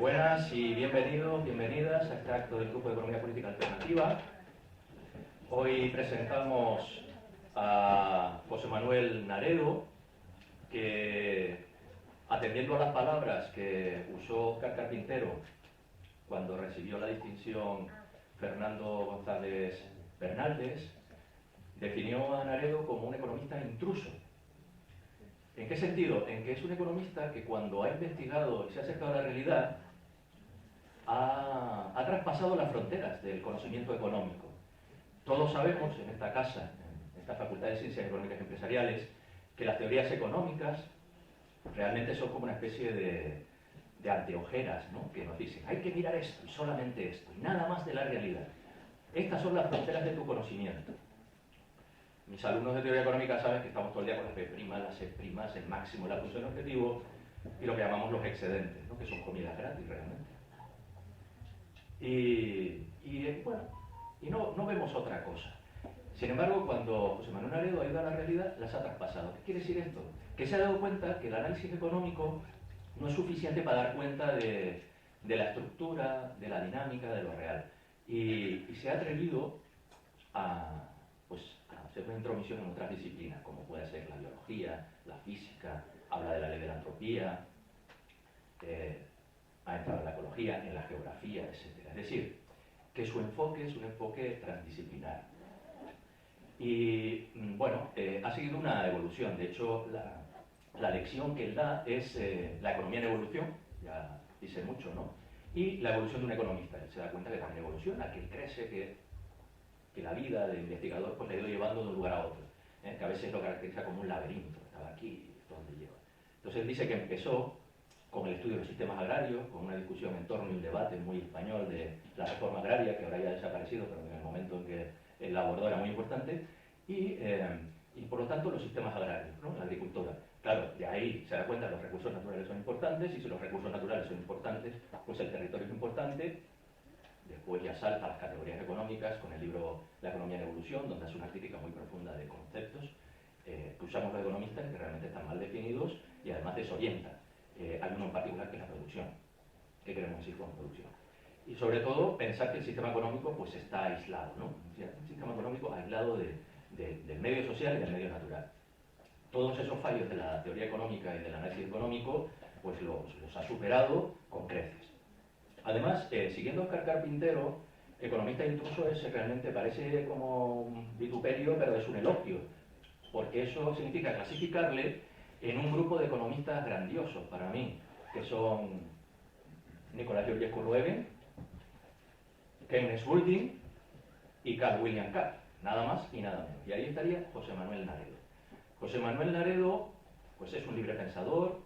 Buenas y bienvenidos, bienvenidas a este acto del Grupo de Economía Política Alternativa. Hoy presentamos a José Manuel Naredo, que, atendiendo a las palabras que usó Óscar Carpintero cuando recibió la distinción Fernando González Bernaldez, definió a Naredo como un economista intruso. ¿En qué sentido? En que es un economista que cuando ha investigado y se ha acercado a la realidad ha traspasado las fronteras del conocimiento económico. Todos sabemos en esta casa, en esta Facultad de Ciencias Económicas y Empresariales, que las teorías económicas realmente son como una especie de anteojeras, ¿no? Que nos dicen, hay que mirar esto y solamente esto, y nada más de la realidad. Estas son las fronteras de tu conocimiento. Mis alumnos de teoría económica saben que estamos todo el día con las P', las E', el máximo, la función objetivo y lo que llamamos los excedentes, ¿no? Que son comidas gratis realmente. Y no vemos otra cosa. Sin embargo, cuando José Manuel Naredo ha ido a la realidad, las ha traspasado. ¿Qué quiere decir esto? Que se ha dado cuenta que el análisis económico no es suficiente para dar cuenta de la estructura, de la dinámica, de lo real. Y se ha atrevido a hacer una intromisión en otras disciplinas, como puede ser la biología, la física, habla de la ley de la entropía, ha entrado en la ecología, en la geografía, etc. Es decir, que su enfoque es un enfoque transdisciplinar. Y bueno, ha seguido una evolución. De hecho, la lección que él da es la economía en evolución, ya dice mucho, ¿no? Y la evolución de un economista. Él se da cuenta que también evoluciona, que él crece, que la vida del investigador pues, le ha ido llevando de un lugar a otro, que a veces lo caracteriza como un laberinto. Estaba aquí, ¿dónde lleva? Entonces él dice que empezó con el estudio de los sistemas agrarios, con una discusión en torno y un debate muy español de la reforma agraria, que ahora ya ha desaparecido, pero en el momento en que él la abordó era muy importante, y por lo tanto los sistemas agrarios, ¿no? La agricultura. Claro, de ahí se da cuenta que los recursos naturales son importantes, y si los recursos naturales son importantes, pues el territorio es importante. Después ya salta a las categorías económicas con el libro La economía en evolución, donde hace una crítica muy profunda de conceptos que usamos los economistas que realmente están mal definidos y además desorientan. Hay uno en particular que es la producción. ¿Qué queremos decir con producción? Y sobre todo pensar que el sistema económico pues está aislado, ¿no? O sea, un sistema económico aislado del medio social y del medio natural. Todos esos fallos de la teoría económica y del análisis económico pues los ha superado con creces. Además, siguiendo a Óscar Carpintero, economista intruso realmente parece como un vituperio, pero es un elogio, porque eso significa clasificarle en un grupo de economistas grandiosos para mí, que son Nicolás Georgescu Roegen, Keynes Building y Carl William Kapp, nada más y nada menos. Y ahí estaría José Manuel Naredo. José Manuel Naredo pues es un libre pensador,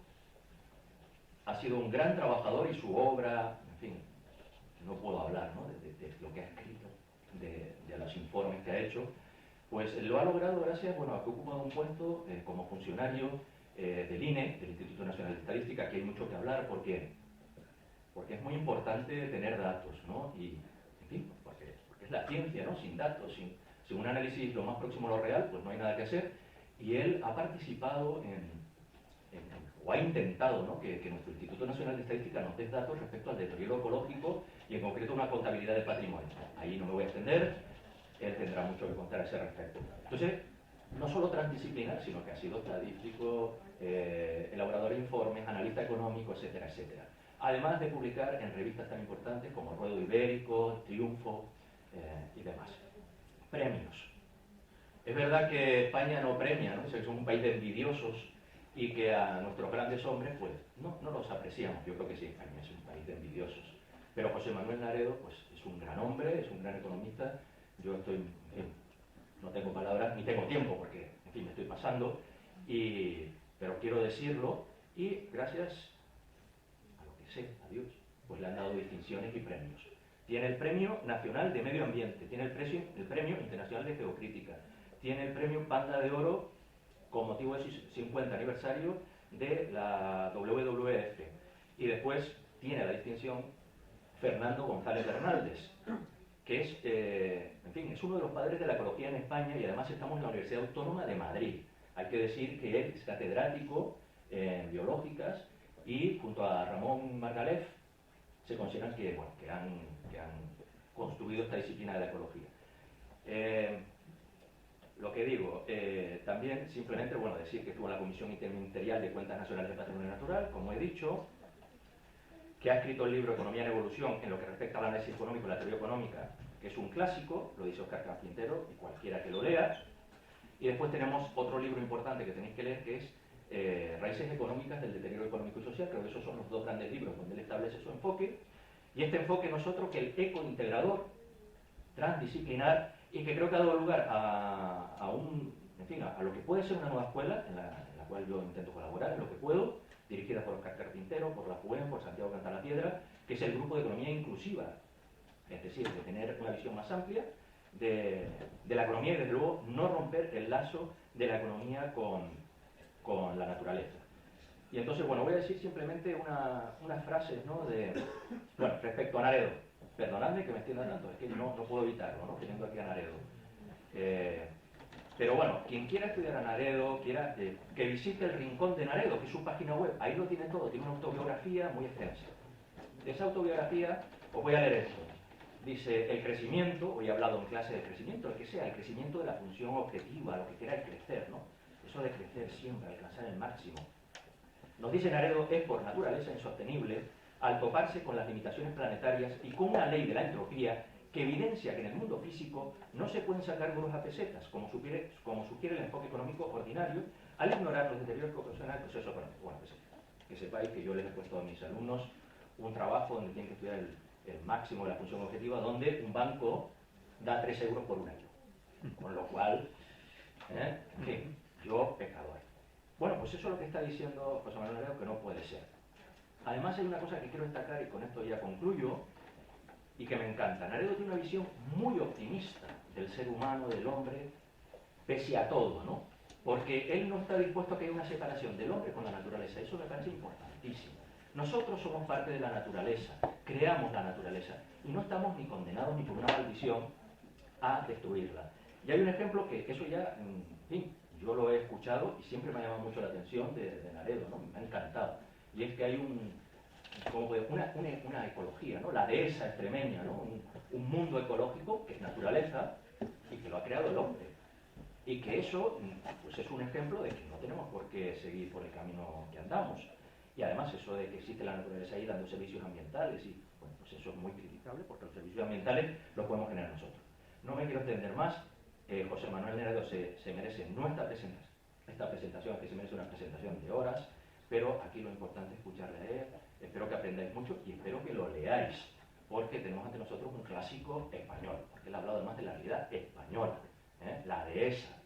ha sido un gran trabajador y su obra, en fin, no puedo hablar, ¿no? de lo que ha escrito, de los informes que ha hecho, pues lo ha logrado gracias a que ha ocupado un puesto como funcionario del INE, del Instituto Nacional de Estadística, que hay mucho que hablar porque es muy importante tener datos, ¿no? Y, en fin, porque es la ciencia, ¿no? Sin datos, sin un análisis lo más próximo a lo real, pues no hay nada que hacer. Y él ha participado o ha intentado, ¿no? que nuestro Instituto Nacional de Estadística nos dé datos respecto al deterioro ecológico y en concreto una contabilidad de patrimonio. Ahí no me voy a extender, él tendrá mucho que contar a ese respecto. Entonces, no solo transdisciplinar, sino que ha sido estadístico, elaborador de informes, analista económico, etcétera, etcétera. Además de publicar en revistas tan importantes como Ruedo Ibérico, Triunfo y demás. Premios. Es verdad que España no premia, ¿no? Es un país de envidiosos y que a nuestros grandes hombres pues no los apreciamos. Yo creo que sí, España es un país de envidiosos. Pero José Manuel Naredo pues es un gran hombre, es un gran economista. Yo no tengo palabras, ni tengo tiempo porque, en fin, me estoy pasando, pero quiero decirlo y gracias a lo que sé, a Dios, pues le han dado distinciones y premios. Tiene el Premio Nacional de Medio Ambiente, tiene el Premio Internacional de Geocrítica, tiene el Premio Panda de Oro con motivo del 50 aniversario de la WWF. Y después tiene la distinción Fernando González Bernaldez, que es, en fin, es uno de los padres de la ecología en España y además estamos en la Universidad Autónoma de Madrid. Hay que decir que él es catedrático en biológicas y junto a Ramón Margalef se consideran que, bueno, que han construido esta disciplina de la ecología. Lo que digo, también simplemente, bueno, decir que estuvo en la Comisión Interministerial de Cuentas Nacionales de Patrimonio Natural, como he dicho, que ha escrito el libro Economía en Evolución en lo que respecta al análisis económico y la teoría económica, que es un clásico, lo dice Óscar Carpintero, y cualquiera que lo lea. Y después tenemos otro libro importante que tenéis que leer, que es Raíces económicas del deterioro económico y social. Creo que esos son los dos grandes libros donde él establece su enfoque. Y este enfoque nosotros, que el ecointegrador, transdisciplinar, y que creo que ha dado lugar a lo que puede ser una nueva escuela, en la cual yo intento colaborar en lo que puedo, dirigida por Óscar Carpintero, por la FUEM, por Santiago Cantalapiedra, que es el grupo de economía inclusiva, es decir, de tener una visión más amplia de la economía y, desde luego, no romper el lazo de la economía con la naturaleza. Y entonces, bueno, voy a decir simplemente unas frases, ¿no? Bueno, respecto a Naredo. Perdonadme que me extienda tanto, es que no puedo evitarlo, ¿no? Teniendo aquí a Naredo. Pero bueno, quien quiera estudiar a Naredo, que visite el Rincón de Naredo, que es su página web, ahí lo tiene todo, tiene una autobiografía muy extensa. De esa autobiografía os voy a leer esto. Dice, el crecimiento, hoy he hablado en clase de crecimiento, el que sea, el crecimiento de la función objetiva, lo que quiera es crecer, ¿no? Eso de crecer siempre, alcanzar el máximo. Nos dice Naredo, es por naturaleza insostenible al toparse con las limitaciones planetarias y con una ley de la entropía que evidencia que en el mundo físico no se pueden sacar euros a pesetas, como sugiere el enfoque económico ordinario, al ignorar los deterioros que ocasiona el proceso económico. Bueno, pues, que sepáis que yo les he puesto a mis alumnos un trabajo donde tienen que estudiar el máximo de la función objetiva, donde un banco da 3 euros por un año. Con lo cual, en fin, yo pecador. Bueno, pues eso es lo que está diciendo José Manuel Naredo, que no puede ser. Además hay una cosa que quiero destacar, y con esto ya concluyo, y que me encanta. Naredo tiene una visión muy optimista del ser humano, del hombre, pese a todo, ¿no? Porque él no está dispuesto a que haya una separación del hombre con la naturaleza. Eso me parece importantísimo. Nosotros somos parte de la naturaleza, creamos la naturaleza, y no estamos ni condenados ni por una maldición a destruirla. Y hay un ejemplo que eso ya, en fin, yo lo he escuchado y siempre me ha llamado mucho la atención de Naredo, ¿no? Me ha encantado. Y es que hay una ecología, ¿no? La dehesa extremeña, ¿no? Un mundo ecológico que es naturaleza y que lo ha creado el hombre. Y que eso, pues es un ejemplo de que no tenemos por qué seguir por el camino que andamos. Y además eso de que existe la naturaleza ahí dando servicios ambientales, y bueno, pues eso es muy criticable porque los servicios ambientales los podemos generar nosotros. No me quiero extender más. José Manuel Naredo se merece no esta presentación, que se merece una presentación de horas, pero aquí lo importante es escucharle a él. Espero que aprendáis mucho y espero que lo leáis, porque tenemos ante nosotros un clásico español, porque él ha hablado además de la realidad española, la dehesa,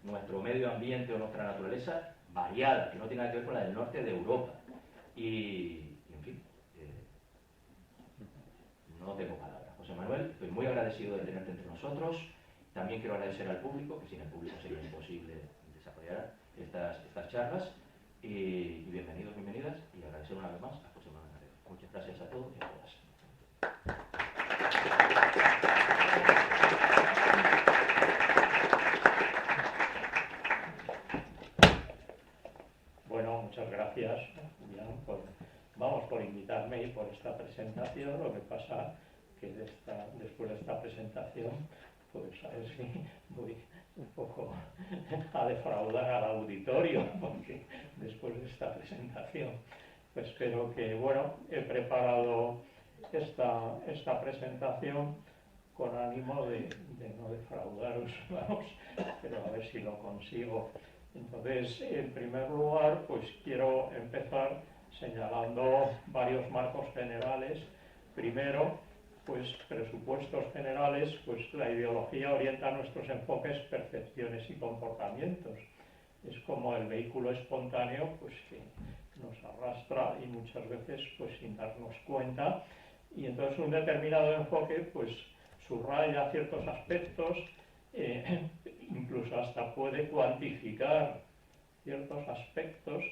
nuestro medio ambiente o nuestra naturaleza variada, que no tiene nada que ver con la del norte de Europa. Y en fin, no tengo palabras. José Manuel, estoy muy agradecido de tenerte entre nosotros. También quiero agradecer al público, que sin el público sería imposible desarrollar estas charlas. Y bienvenidos, bienvenidas, y agradecer una vez más a José Manuel Naredo. Muchas gracias a todos y a todas. Bueno, muchas gracias, Julián, por invitarme y por esta presentación. Lo que pasa que después de esta presentación, pues a ver si voy un poco a defraudar al auditorio, porque después de esta presentación, pues espero que, bueno, he preparado esta presentación con ánimo de no defraudaros, vamos, pero a ver si lo consigo. Entonces, en primer lugar, pues quiero empezar señalando varios marcos generales. Primero, pues presupuestos generales, pues la ideología orienta nuestros enfoques, percepciones y comportamientos. Es como el vehículo espontáneo, pues que nos arrastra y muchas veces pues sin darnos cuenta. Y entonces un determinado enfoque pues subraya ciertos aspectos, incluso hasta puede cuantificar ciertos aspectos,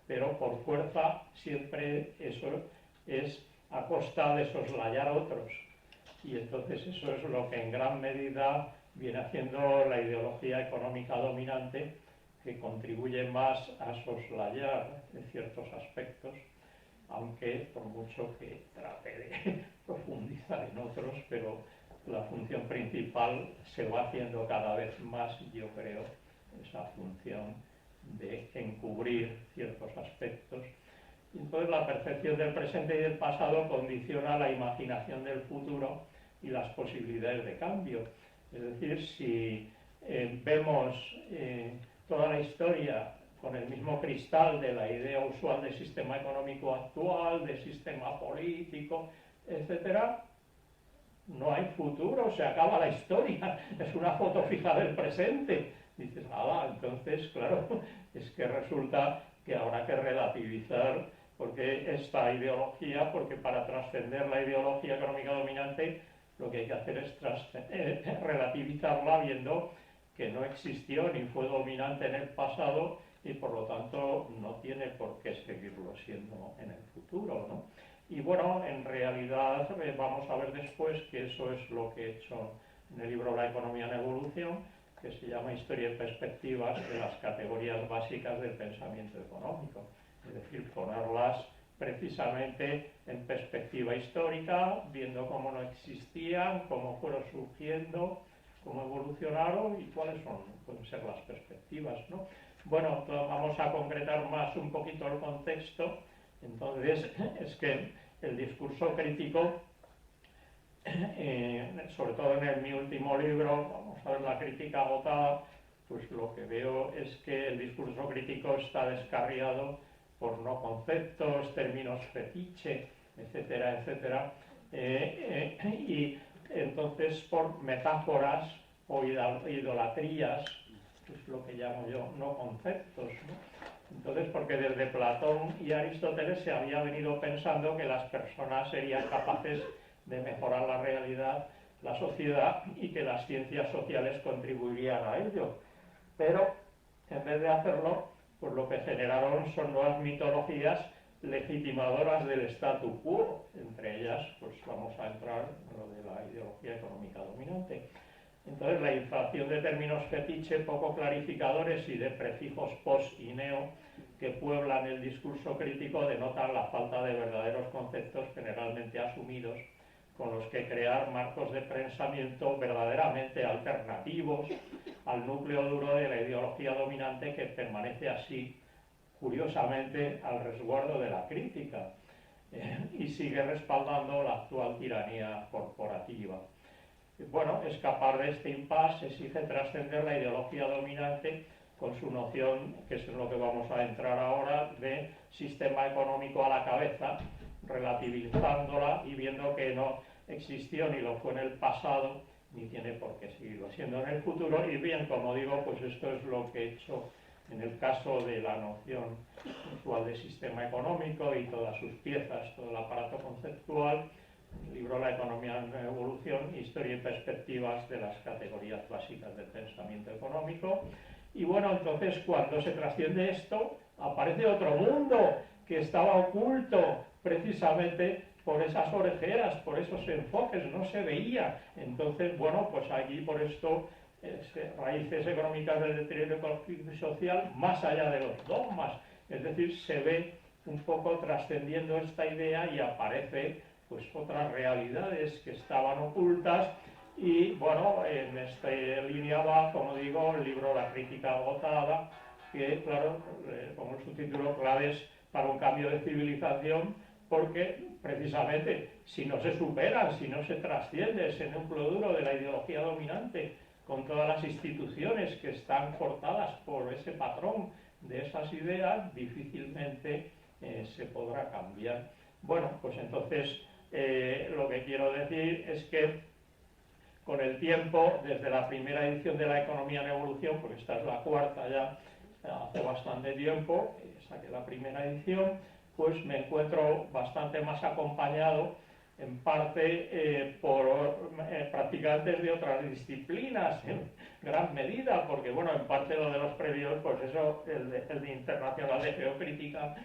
pero por fuerza siempre eso es a costa de soslayar otros. Y entonces eso es lo que en gran medida viene haciendo la ideología económica dominante, que contribuye más a soslayar ciertos aspectos. aunque por mucho que trate de profundizar en otros, pero la función principal se va haciendo cada vez más, yo creo, esa función de encubrir ciertos aspectos. Y entonces la percepción del presente y del pasado condiciona la imaginación del futuro y las posibilidades de cambio. Es decir, si vemos toda la historia con el mismo cristal de la idea usual de sistema económico actual, de sistema político, etcétera, no hay futuro, se acaba la historia, es una foto fija del presente. Dices, entonces, claro, es que resulta que habrá que relativizar porque esta ideología, porque para trascender la ideología económica dominante, lo que hay que hacer es relativizarla viendo que no existió ni fue dominante en el pasado y por lo tanto no tiene por qué seguirlo siendo en el futuro, ¿no? Y bueno, en realidad vamos a ver después que eso es lo que he hecho en el libro La economía en evolución, que se llama Historia y perspectivas de las categorías básicas del pensamiento económico. Es decir, ponerlas precisamente en perspectiva histórica, viendo cómo no existían, cómo fueron surgiendo, cómo evolucionaron y cuáles pueden ser las perspectivas, ¿no? Bueno, vamos a concretar más un poquito el contexto. Entonces, es que el discurso crítico, sobre todo en mi último libro, vamos a ver la crítica agotada, pues lo que veo es que el discurso crítico está descarriado por no conceptos, términos fetiche, etcétera, etcétera, y entonces por metáforas o idolatrías, que es lo que llamo yo no conceptos, ¿no? Entonces, porque desde Platón y Aristóteles se había venido pensando que las personas serían capaces de mejorar la realidad, la sociedad, y que las ciencias sociales contribuirían a ello. Pero, en vez de hacerlo, pues lo que generaron son nuevas mitologías legitimadoras del statu quo. Entre ellas, pues vamos a entrar en lo de la ideología económica dominante. Entonces, la inflación de términos fetiche poco clarificadores y de prefijos pos y neo que pueblan el discurso crítico denotan la falta de verdaderos conceptos generalmente asumidos con los que crear marcos de pensamiento verdaderamente alternativos al núcleo duro de la ideología dominante, que permanece así, curiosamente, al resguardo de la crítica y sigue respaldando la actual tiranía corporativa. Bueno, escapar de este impasse exige trascender la ideología dominante con su noción, que es en lo que vamos a entrar ahora, de sistema económico a la cabeza, relativizándola y viendo que no existió ni lo fue en el pasado, ni tiene por qué seguirlo siendo en el futuro. Y bien, como digo, pues esto es lo que he hecho en el caso de la noción usual de sistema económico y todas sus piezas, todo el aparato conceptual. El libro La economía en evolución, historia y perspectivas de las categorías básicas del pensamiento económico. Y bueno, entonces cuando se trasciende esto, aparece otro mundo que estaba oculto precisamente por esas orejeras, por esos enfoques, no se veía. Entonces, bueno, pues aquí por esto, raíces económicas del deterioro ecológico y social, más allá de los dogmas. Es decir, se ve un poco trascendiendo esta idea y aparece pues otras realidades que estaban ocultas. Y bueno, en esta línea va, como digo, el libro La crítica agotada, que claro, como el subtítulo, claves para un cambio de civilización, porque precisamente si no se superan, si no se trasciende ese núcleo duro de la ideología dominante, con todas las instituciones que están cortadas por ese patrón de esas ideas, difícilmente se podrá cambiar. Bueno, pues entonces lo que quiero decir es que con el tiempo, desde la primera edición de La economía en evolución, porque esta es la cuarta ya, hace bastante tiempo, saqué la primera edición, pues me encuentro bastante más acompañado, en parte por practicantes de otras disciplinas, en gran medida, porque bueno, en parte lo de los previos, pues eso, el de Internacional de Geocrítica,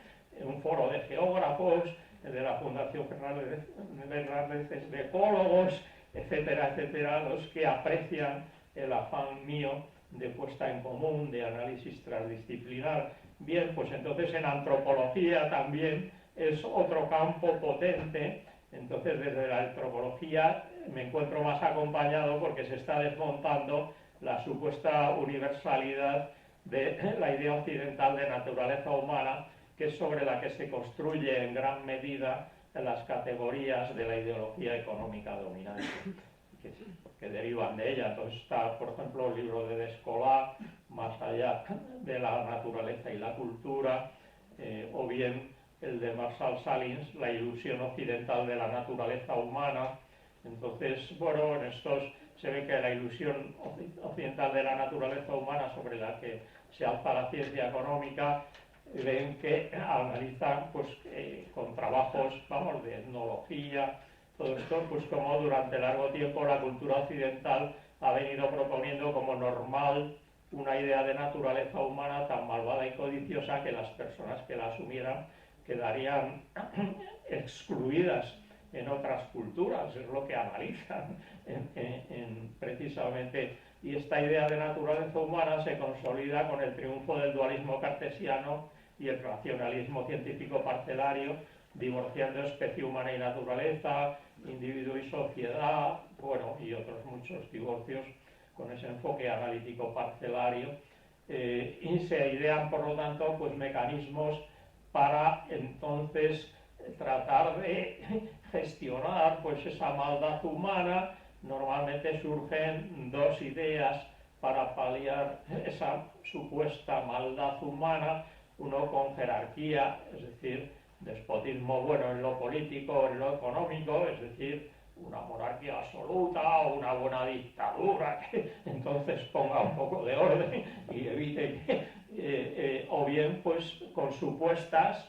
un foro de geógrafos, el de la Fundación Fernández de Ecólogos, etcétera, etcétera, los que aprecian el afán mío de puesta en común, de análisis transdisciplinar. Bien, pues entonces en antropología también es otro campo potente. Entonces, desde la antropología me encuentro más acompañado porque se está desmontando la supuesta universalidad de la idea occidental de naturaleza humana, que es sobre la que se construye en gran medida las categorías de la ideología económica dominante, que derivan de ella. Entonces está, por ejemplo, el libro de Descola, Más allá de la naturaleza y la cultura, o bien el de Marshall Salins, La ilusión occidental de la naturaleza humana. Entonces, bueno, en estos se ve que la ilusión occidental de la naturaleza humana, sobre la que se alza la ciencia económica, ven que analizan pues, con trabajos, vamos, de etnología, todo esto, pues como durante largo tiempo la cultura occidental ha venido proponiendo como normal una idea de naturaleza humana tan malvada y codiciosa que las personas que la asumieran quedarían excluidas en otras culturas, es lo que analizan precisamente. Y esta idea de naturaleza humana se consolida con el triunfo del dualismo cartesiano y el racionalismo científico parcelario, divorciando especie humana y naturaleza, individuo y sociedad, bueno, y otros muchos divorcios con ese enfoque analítico parcelario, y se idean, por lo tanto, pues mecanismos para entonces tratar de gestionar pues esa maldad humana. Normalmente surgen dos ideas para paliar esa supuesta maldad humana, uno con jerarquía, es decir, despotismo bueno en lo político o en lo económico, es decir, una monarquía absoluta o una buena dictadura que entonces ponga un poco de orden y evite que, o bien pues con supuestas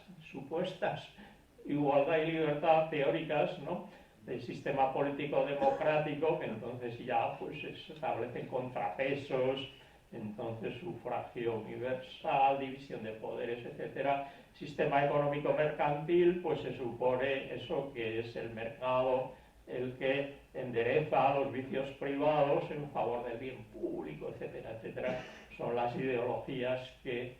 igualdad y libertad teóricas, ¿no?, del sistema político democrático, que entonces ya pues se establecen contrapesos, entonces sufragio universal, división de poderes, etcétera. Sistema económico mercantil, pues se supone eso, que es el mercado el que endereza a los vicios privados en favor del bien público, etcétera, etcétera. Son las ideologías que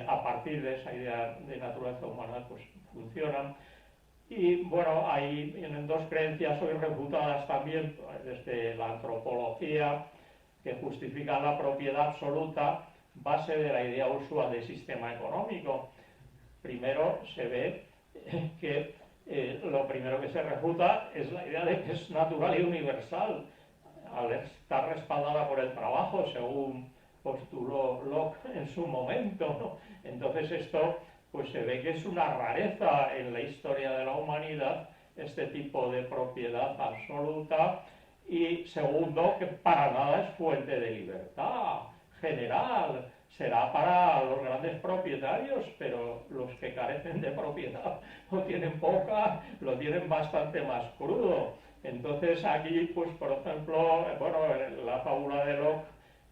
a partir de esa idea de naturaleza humana pues funcionan. Y bueno, ahí vienen dos creencias hoy refutadas también desde la antropología, que justifican la propiedad absoluta, base de la idea usual de sistema económico. Primero se ve que lo primero que se refuta es la idea de que es natural y universal, al estar respaldada por el trabajo, según postuló Locke en su momento, ¿no? Entonces esto pues se ve que es una rareza en la historia de la humanidad, este tipo de propiedad absoluta. Y segundo, que para nada es fuente de libertad general, será para los grandes propietarios, pero los que carecen de propiedad o tienen poca, lo tienen bastante más crudo. Entonces aquí, pues por ejemplo, bueno, la fábula de Locke,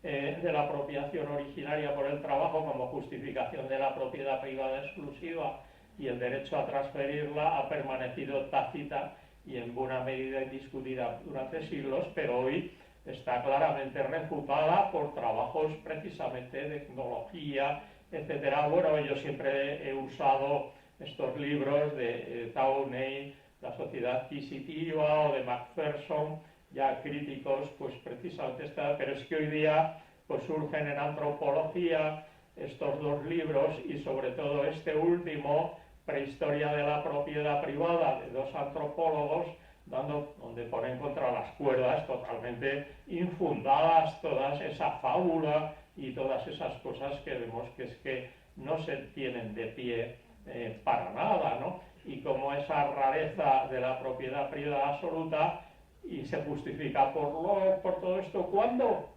de la apropiación originaria por el trabajo como justificación de la propiedad privada exclusiva y el derecho a transferirla, ha permanecido tácita y en buena medida indiscutida durante siglos, pero hoy está claramente refutada por trabajos precisamente de tecnología, etcétera. Bueno, yo siempre he usado estos libros de Tawney, La sociedad adquisitiva, o de Macpherson, ya críticos, pues precisamente pero es que hoy día pues surgen en antropología estos dos libros, y sobre todo este último, Prehistoria de la propiedad privada, de dos antropólogos, donde ponen contra las cuerdas totalmente infundadas todas esa fábula y todas esas cosas que vemos que es que no se tienen de pie para nada, ¿no? Y como esa rareza de la propiedad privada absoluta y se justifica por todo esto, ¿cuándo?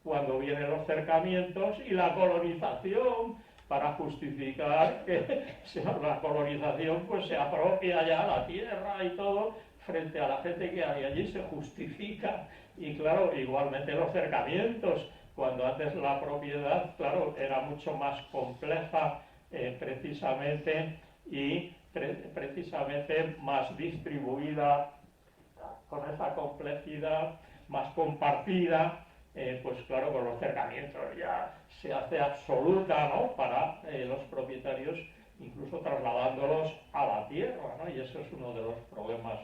Cuando vienen los cercamientos y la colonización, para justificar que la colonización pues se apropia ya la tierra y todo, frente a la gente que hay allí, se justifica. Y claro, igualmente los cercamientos, cuando antes la propiedad, claro, era mucho más compleja precisamente, y precisamente más distribuida, con esa complejidad más compartida, pues claro, con los cercamientos ya se hace absoluta, ¿no?, para los propietarios, incluso trasladándolos a la tierra, ¿no? Y eso es uno de los problemas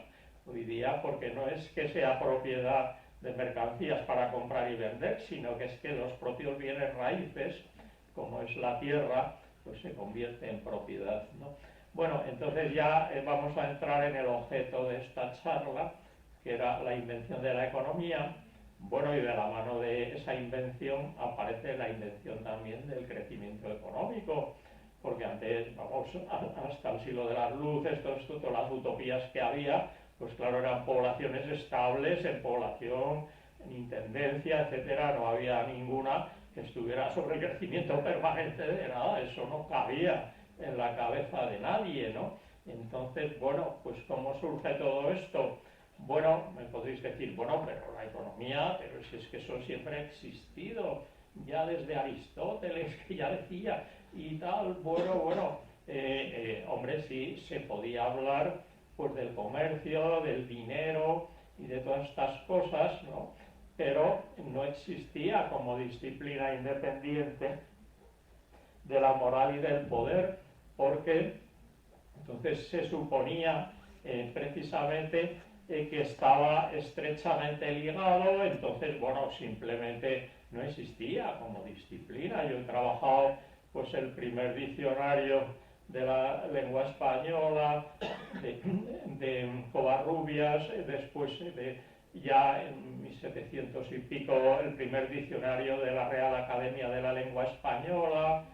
hoy día, porque no es que sea propiedad de mercancías para comprar y vender, sino que es que los propios bienes raíces, como es la tierra, pues se convierte en propiedad, ¿no? Bueno, entonces ya vamos a entrar en el objeto de esta charla, que era la invención de la economía. Bueno, y de la mano de esa invención aparece la invención también del crecimiento económico, porque antes, vamos, hasta el siglo de las luces, todas las utopías que había, pues claro, eran poblaciones estables, en población, en intendencia, etcétera, no había ninguna que estuviera sobre el crecimiento permanente de nada, eso no cabía en la cabeza de nadie, ¿no? Entonces, bueno, pues ¿cómo surge todo esto? Bueno, me podéis decir, bueno, pero la economía, pero si es que eso siempre ha existido, ya desde Aristóteles, que ya decía, y tal, bueno, hombre, sí, se podía hablar pues del comercio, del dinero y de todas estas cosas, ¿no? Pero no existía como disciplina independiente de la moral y del poder, porque entonces se suponía precisamente que estaba estrechamente ligado, entonces, bueno, simplemente no existía como disciplina. Yo he trabajado pues el primer diccionario de la lengua española, de Covarrubias, después ya en 1700 y pico el primer diccionario de la Real Academia de la Lengua Española.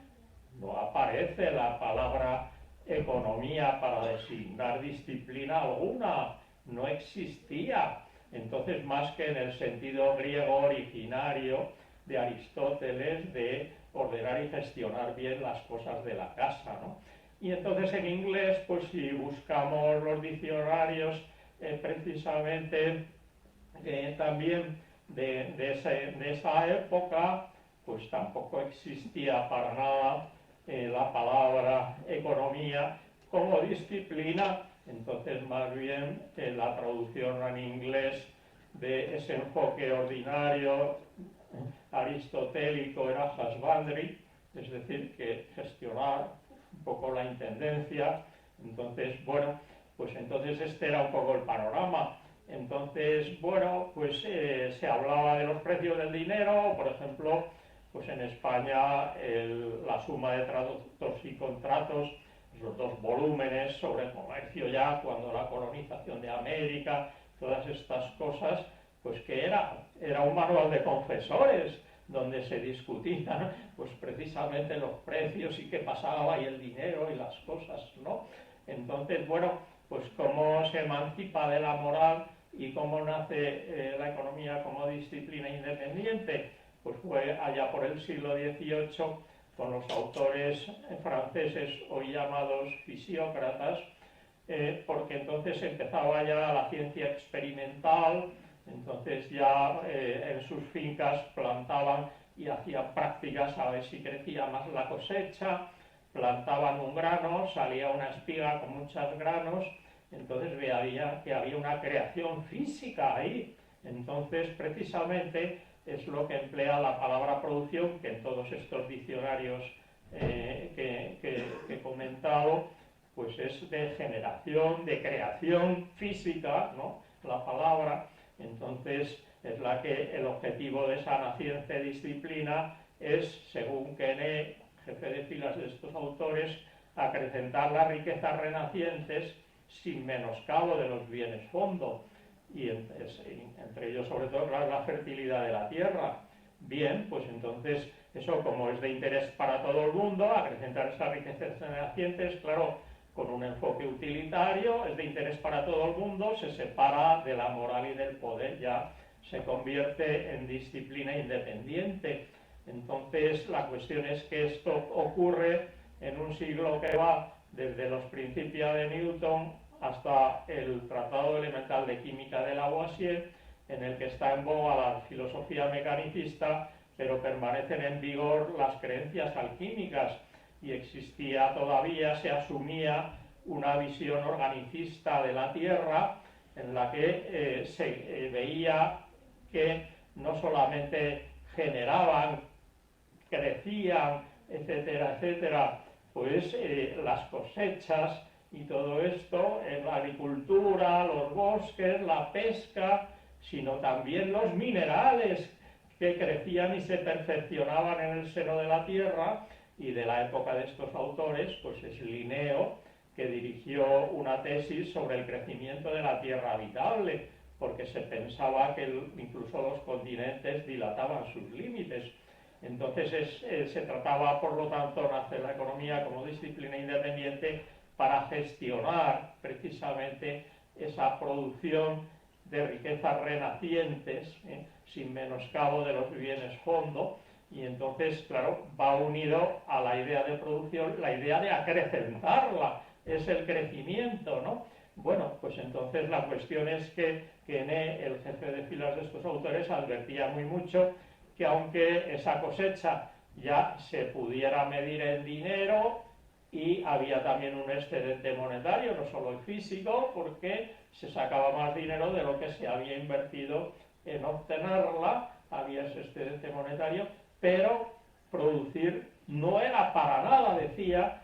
No aparece la palabra economía para designar disciplina alguna, no existía. Entonces, más que en el sentido griego originario de Aristóteles de ordenar y gestionar bien las cosas de la casa, ¿no? Y entonces en inglés, pues si buscamos los diccionarios precisamente también de esa época, pues tampoco existía para nada la palabra economía como disciplina. Entonces, más bien la traducción en inglés de ese enfoque ordinario aristotélico era husbandry, es decir, que gestionar un poco la intendencia. Entonces, bueno, pues entonces este era un poco el panorama. Entonces, bueno, pues se hablaba de los precios del dinero, por ejemplo, pues en España la suma de tratos y contratos, los dos volúmenes sobre el comercio ya, cuando la colonización de América, todas estas cosas, pues que era un manual de confesores, donde se discutían pues precisamente los precios y qué pasaba y el dinero y las cosas, ¿no? Entonces, bueno, pues cómo se emancipa de la moral y cómo nace la economía como disciplina independiente, pues fue allá por el siglo XVIII con los autores franceses hoy llamados fisiócratas, porque entonces empezaba ya la ciencia experimental. Entonces ya en sus fincas plantaban y hacían prácticas a ver si crecía más la cosecha, plantaban un grano, salía una espiga con muchos granos, entonces veía que había una creación física ahí. Entonces precisamente es lo que emplea la palabra producción, que en todos estos diccionarios que he comentado, pues es de generación, de creación física, ¿no? La palabra. Entonces es la que el objetivo de esa naciente disciplina es, según Quené, jefe de filas de estos autores, acrecentar las riquezas renacientes sin menoscabo de los bienes fondo, y entre ellos sobre todo la fertilidad de la tierra. Bien, pues entonces eso, como es de interés para todo el mundo, acrecentar esas riquezas renacientes, claro, con un enfoque utilitario, es de interés para todo el mundo, se separa de la moral y del poder, ya se convierte en disciplina independiente. Entonces la cuestión es que esto ocurre en un siglo que va desde los principios de Newton hasta el Tratado Elemental de Química de Lavoisier, en el que está en boga la filosofía mecanicista, pero permanecen en vigor las creencias alquímicas, y existía todavía, se asumía una visión organicista de la Tierra, en la que se veía que no solamente generaban, crecían, etcétera, etcétera, pues las cosechas y todo esto, la agricultura, los bosques, la pesca, sino también los minerales que crecían y se perfeccionaban en el seno de la tierra. Y de la época de estos autores pues es Linneo, que dirigió una tesis sobre el crecimiento de la tierra habitable, porque se pensaba que incluso los continentes dilataban sus límites. Entonces se trataba, por lo tanto, de hacer la economía como disciplina independiente para gestionar precisamente esa producción de riquezas renacientes, sin menoscabo de los bienes fondo. Y entonces, claro, va unido a la idea de producción, la idea de acrecentarla, es el crecimiento, ¿no? Bueno, pues entonces la cuestión es que Quené, el jefe de filas de estos autores, advertía muy mucho que aunque esa cosecha ya se pudiera medir en dinero y había también un excedente monetario, no solo el físico, porque se sacaba más dinero de lo que se había invertido en obtenerla, había ese excedente monetario, pero producir no era para nada, decía,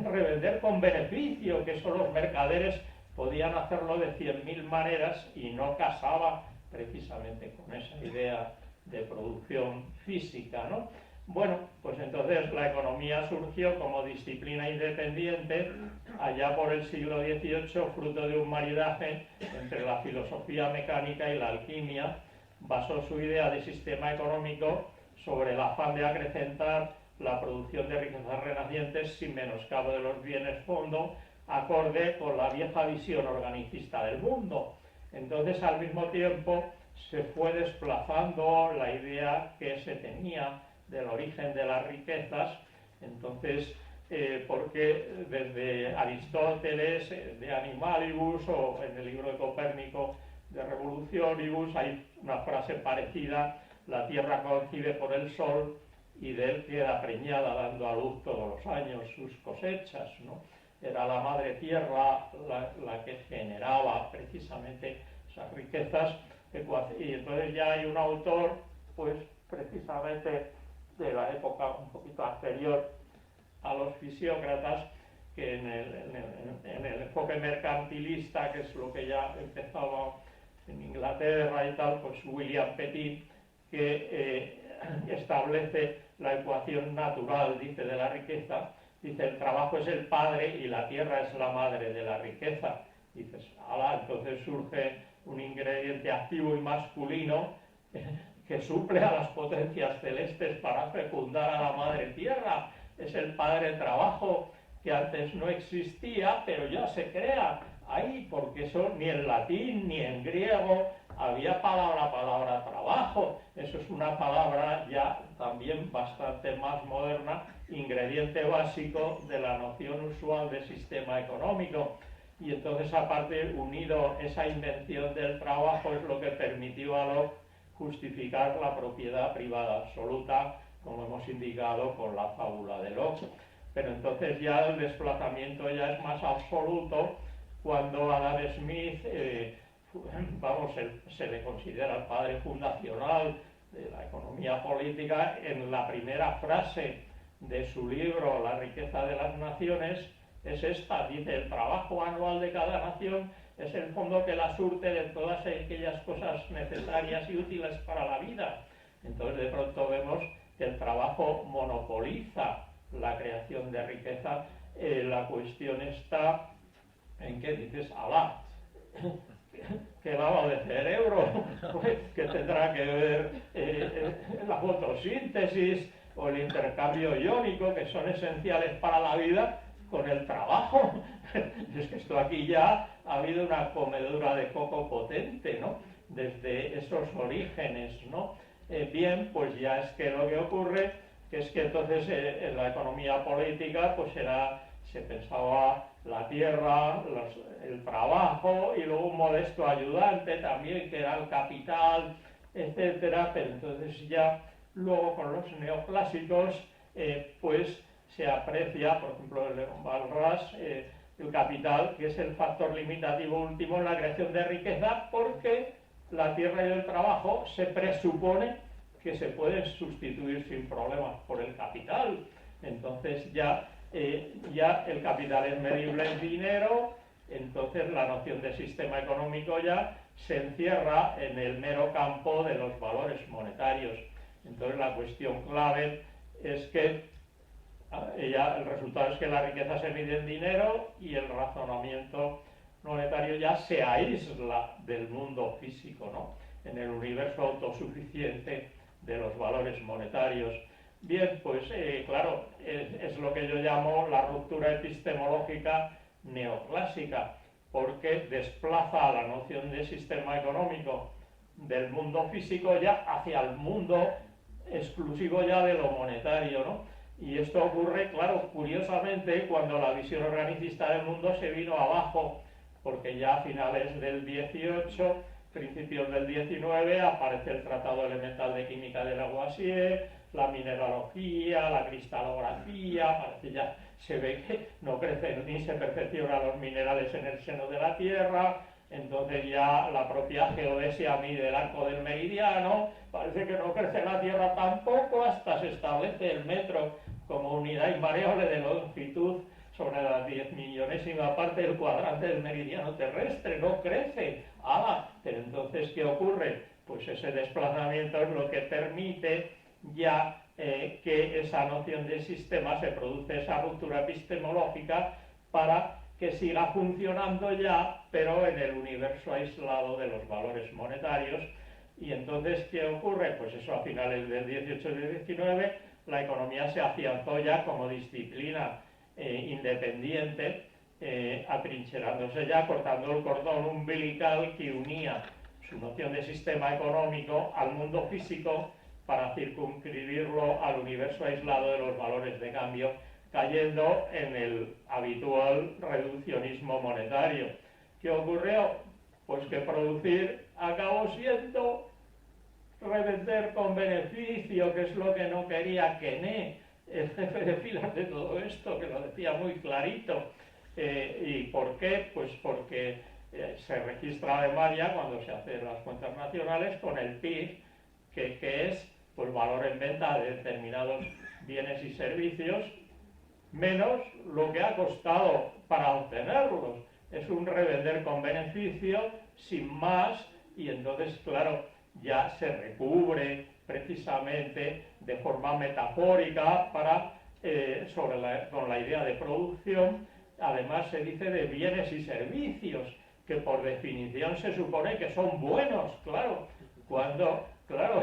revender con beneficio, que eso los mercaderes podían hacerlo de 100.000 maneras y no casaba precisamente con esa idea de producción física, ¿no? Bueno, pues entonces la economía surgió como disciplina independiente allá por el siglo XVIII, fruto de un maridaje entre la filosofía mecánica y la alquimia. Basó su idea de sistema económico sobre el afán de acrecentar la producción de riquezas renacientes sin menoscabo de los bienes fondo, acorde con la vieja visión organicista del mundo. Entonces, al mismo tiempo, se fue desplazando la idea que se tenía del origen de las riquezas. Entonces, porque desde Aristóteles, de Animalibus, o en el libro de Copérnico, de Revolutionibus, hay una frase parecida: la tierra concibe por el sol y de él queda preñada, dando a luz todos los años sus cosechas, ¿no? Era la madre tierra la que generaba precisamente esas riquezas. Y entonces ya hay un autor, pues precisamente de la época un poquito anterior a los fisiócratas, que en el enfoque mercantilista, que es lo que ya empezaba en Inglaterra y tal, pues William Petit, que establece la ecuación natural, dice, de la riqueza. Dice: el trabajo es el padre y la tierra es la madre de la riqueza. Dices, ala, entonces surge un ingrediente activo y masculino que suple a las potencias celestes para fecundar a la madre tierra. Es el padre trabajo, que antes no existía, pero ya se crea ahí, porque eso ni en latín ni en griego había palabra trabajo. Eso es una palabra ya también bastante más moderna, ingrediente básico de la noción usual de sistema económico. Y entonces, aparte, unido esa invención del trabajo, es lo que permitió a Locke justificar la propiedad privada absoluta, como hemos indicado con la fábula de Locke. Pero entonces ya el desplazamiento ya es más absoluto cuando Adam Smith, se le considera el padre fundacional de la economía política. En la primera frase de su libro La riqueza de las naciones es esta: dice, el trabajo anual de cada nación es el fondo que la surte de todas aquellas cosas necesarias y útiles para la vida. Entonces, de pronto vemos que el trabajo monopoliza la creación de riqueza. La cuestión está en que dices, alá, ¿qué lavado de cerebro? Pues, ¿qué tendrá que ver la fotosíntesis o el intercambio iónico, que son esenciales para la vida, con el trabajo? Es que esto aquí ya ha habido una comedura de coco potente, ¿no? Desde esos orígenes, ¿no? Bien, pues ya es que lo que ocurre, que es que entonces en la economía política pues se pensaba la tierra, el trabajo, y luego un modesto ayudante también, que era el capital, etcétera. Pero entonces ya luego con los neoclásicos pues se aprecia, por ejemplo, el Balras, el capital, que es el factor limitativo último en la creación de riqueza, porque la tierra y el trabajo se presupone que se pueden sustituir sin problemas por el capital. Entonces ya ya el capital es medible en dinero, entonces la noción de sistema económico ya se encierra en el mero campo de los valores monetarios. Entonces la cuestión clave es que el resultado es que la riqueza se mide en dinero y el razonamiento monetario ya se aísla del mundo físico, ¿no? En el universo autosuficiente de los valores monetarios. Bien, pues claro, es lo que yo llamo la ruptura epistemológica neoclásica, porque desplaza la noción de sistema económico del mundo físico ya hacia el mundo exclusivo ya de lo monetario, ¿no? Y esto ocurre, claro, curiosamente, cuando la visión organicista del mundo se vino abajo, porque ya a finales del 18, principios del 19, aparece el Tratado Elemental de Química de Lavoisier, la mineralogía, la cristalografía, parece ya se ve que no crecen ni se perfeccionan los minerales en el seno de la Tierra, entonces ya la propia geodesia mide el arco del meridiano, parece que no crece la Tierra tampoco, hasta se establece el metro como unidad invariable de longitud sobre la 10.000.000ª parte del cuadrante del meridiano terrestre, no crece. Pero entonces, ¿qué ocurre? Pues ese desplazamiento es lo que permite ya que esa noción de sistema se produce esa ruptura epistemológica para que siga funcionando ya, pero en el universo aislado de los valores monetarios. Y entonces, ¿qué ocurre? Pues eso, a finales del 18 y del 19, la economía se afianzó ya como disciplina independiente, atrincherándose ya, cortando el cordón umbilical que unía su noción de sistema económico al mundo físico para circunscribirlo al universo aislado de los valores de cambio, cayendo en el habitual reduccionismo monetario. ¿Qué ocurrió? Pues que producir acabó siendo revender con beneficio, que es lo que no quería Quené, el jefe de filas de todo esto, que lo decía muy clarito. ¿Y por qué? Pues porque se registra además ya cuando se hacen las cuentas nacionales con el PIB, que es pues valor en venta de determinados bienes y servicios, menos lo que ha costado para obtenerlos. Es un revender con beneficio, sin más, y entonces, claro, ya se recubre precisamente de forma metafórica para, con la idea de producción. Además se dice de bienes y servicios, que por definición se supone que son buenos, claro, cuando, claro,